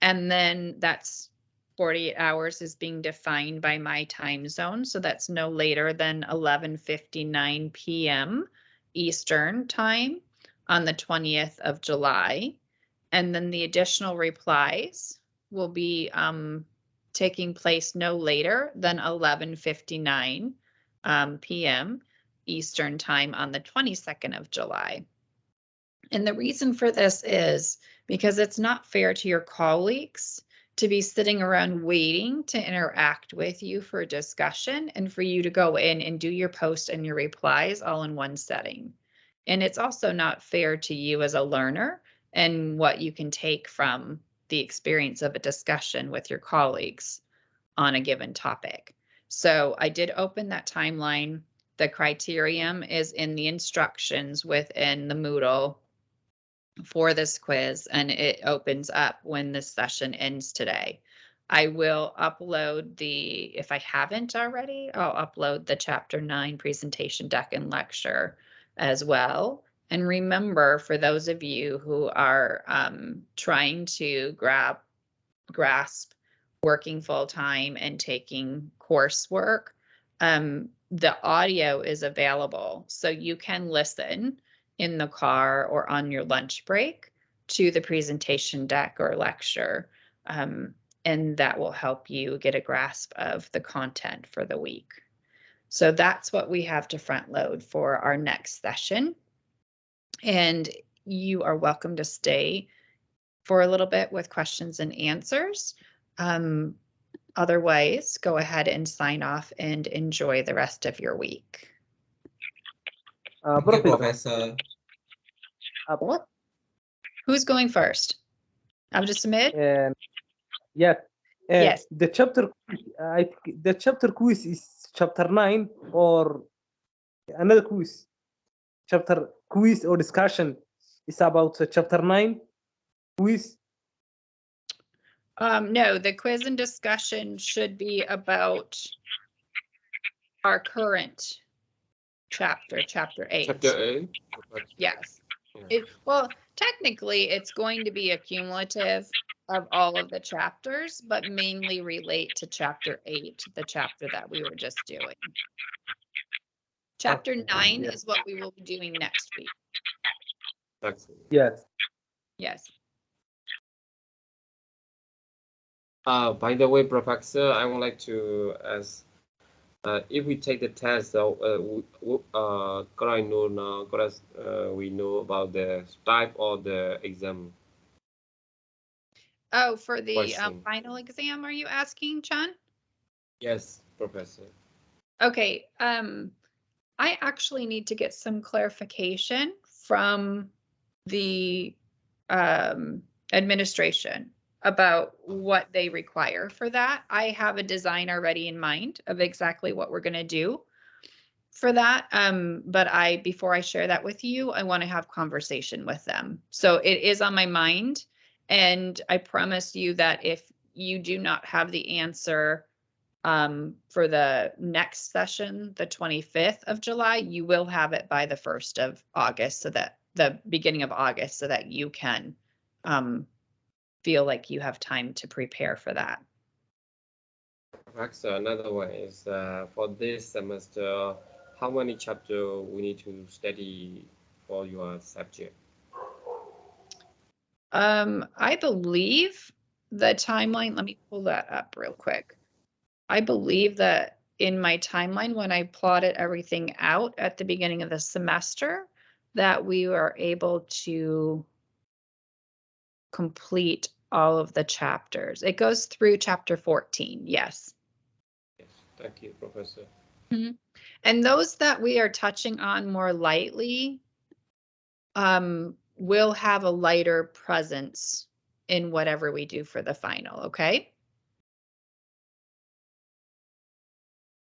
And then that's 48 hours is being defined by my time zone. So that's no later than 11:59 p.m. Eastern time on the 20th of July. And then the additional replies will be taking place no later than 11:59 p.m. Eastern time on the 22nd of July. And the reason for this is because it's not fair to your colleagues to be sitting around waiting to interact with you for a discussion and for you to go in and do your post and your replies all in one setting. And it's also not fair to you as a learner and what you can take from the experience of a discussion with your colleagues on a given topic. So I did open that timeline. The criterion is in the instructions within the Moodle for this quiz, and it opens up when this session ends today. I will upload if I haven't already, I'll upload the chapter 9 presentation deck and lecture as well. And remember, for those of you who are trying to grasp working full time and taking coursework, the audio is available, so you can listen in the car or on your lunch break to the presentation deck or lecture, and that will help you get a grasp of the content for the week. So that's what we have to front load for our next session. And you are welcome to stay for a little bit with questions and answers. Otherwise, go ahead and sign off and enjoy the rest of your week. Thank you, Professor. What? Who's going first? Abdulsamid? Yeah. Yes. The chapter, the chapter quiz is chapter 9 or another quiz. Chapter quiz or discussion is about chapter 9 quiz. No, the quiz and discussion should be about our current chapter, chapter 8. Chapter 8? Yes. Yeah. Well, technically, it's going to be a cumulative of all of the chapters, but mainly relate to chapter 8, the chapter that we were just doing. Chapter 9 is what we will be doing next week. Excellent. Yes. Yes. By the way, Professor, I would like to ask, if we take the test, we know about the type of the exam. Oh, for the Question. final exam, are you asking, Chan? Yes, Professor. Okay. I actually need to get some clarification from the administration about what they require for that. I have a design already in mind of exactly what we're going to do for that. But before I share that with you, I want to have conversation with them. So it is on my mind. And I promise you that if you do not have the answer for the next session, the 25th of July, you will have it by the 1st of August, so that the beginning of August, so that you can feel like you have time to prepare for that. Professor, another one is for this semester, how many chapters we need to study for your subject? I believe the timeline, let me pull that up real quick. I believe that in my timeline, when I plotted everything out at the beginning of the semester, that we were able to complete all of the chapters. It goes through chapter 14, yes. Yes, thank you, Professor. Mm-hmm. And those that we are touching on more lightly will have a lighter presence in whatever we do for the final, okay?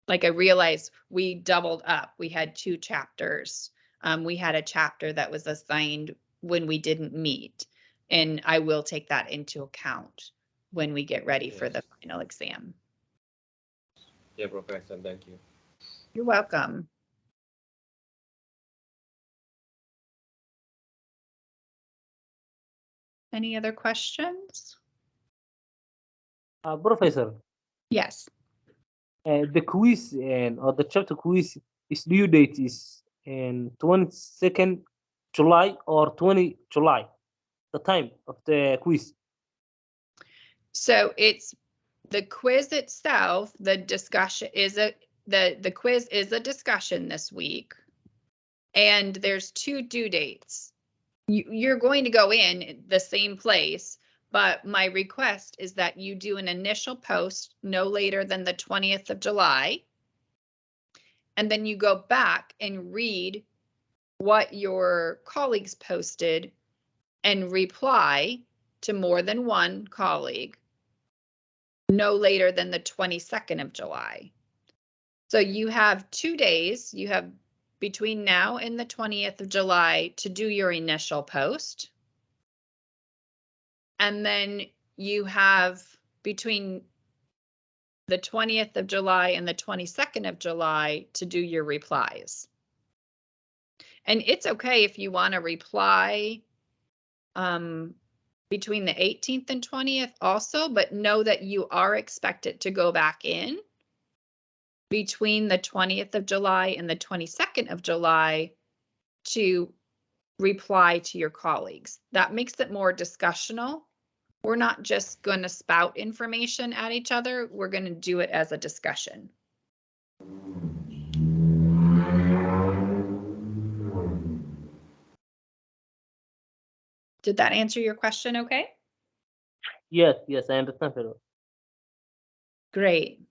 Like I realized we doubled up. We had 2 chapters. We had a chapter that was assigned when we didn't meet. And I will take that into account when we get ready for the final exam. Yeah, Professor, thank you. You're welcome. Any other questions? Professor, Yes. the quiz or the chapter quiz is due date is in 22nd July or 20 July, the time of the quiz. So it's the quiz itself, the discussion is the quiz is a discussion this week. And there's 2 due dates. You're going to go in the same place, but my request is that you do an initial post no later than the 20th of July. And then you go back and read what your colleagues posted and reply to more than one colleague no later than the 22nd of July. So you have 2 days, you have between now and the 20th of July to do your initial post. And then you have between the 20th of July and the 22nd of July to do your replies. And it's okay if you want to reply between the 18th and 20th also, but know that you are expected to go back in between the 20th of July and the 22nd of July to reply to your colleagues. That makes it more discussional. We're not just going to spout information at each other. We're going to do it as a discussion. Did that answer your question okay? Yes, yes, I understand. Fellow. Great.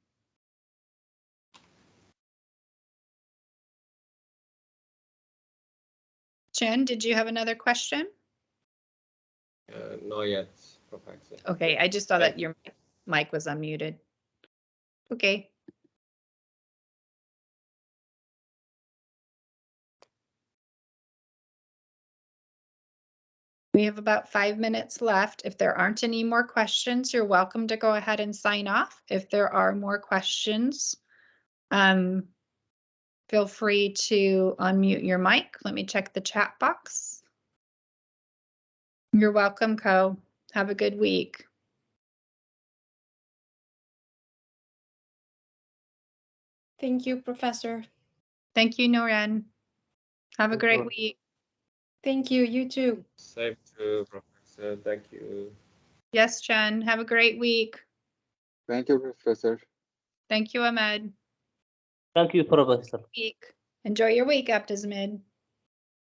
Chen, did you have another question? Not yet, Professor. Okay, I just saw that your mic was unmuted. Okay. We have about 5 minutes left. If there aren't any more questions, you're welcome to go ahead and sign off. If there are more questions, feel free to unmute your mic. Let me check the chat box. You're welcome, Ko. Have a good week. Thank you, Professor. Thank you, Noren. Have a Thank great you. week. Thank you, you too. Same to Professor. Thank you. Yes, Chen. Have a great week. Thank you, Professor. Thank you, Ahmed. Thank you, Professor. Enjoy your week, Abdesmid.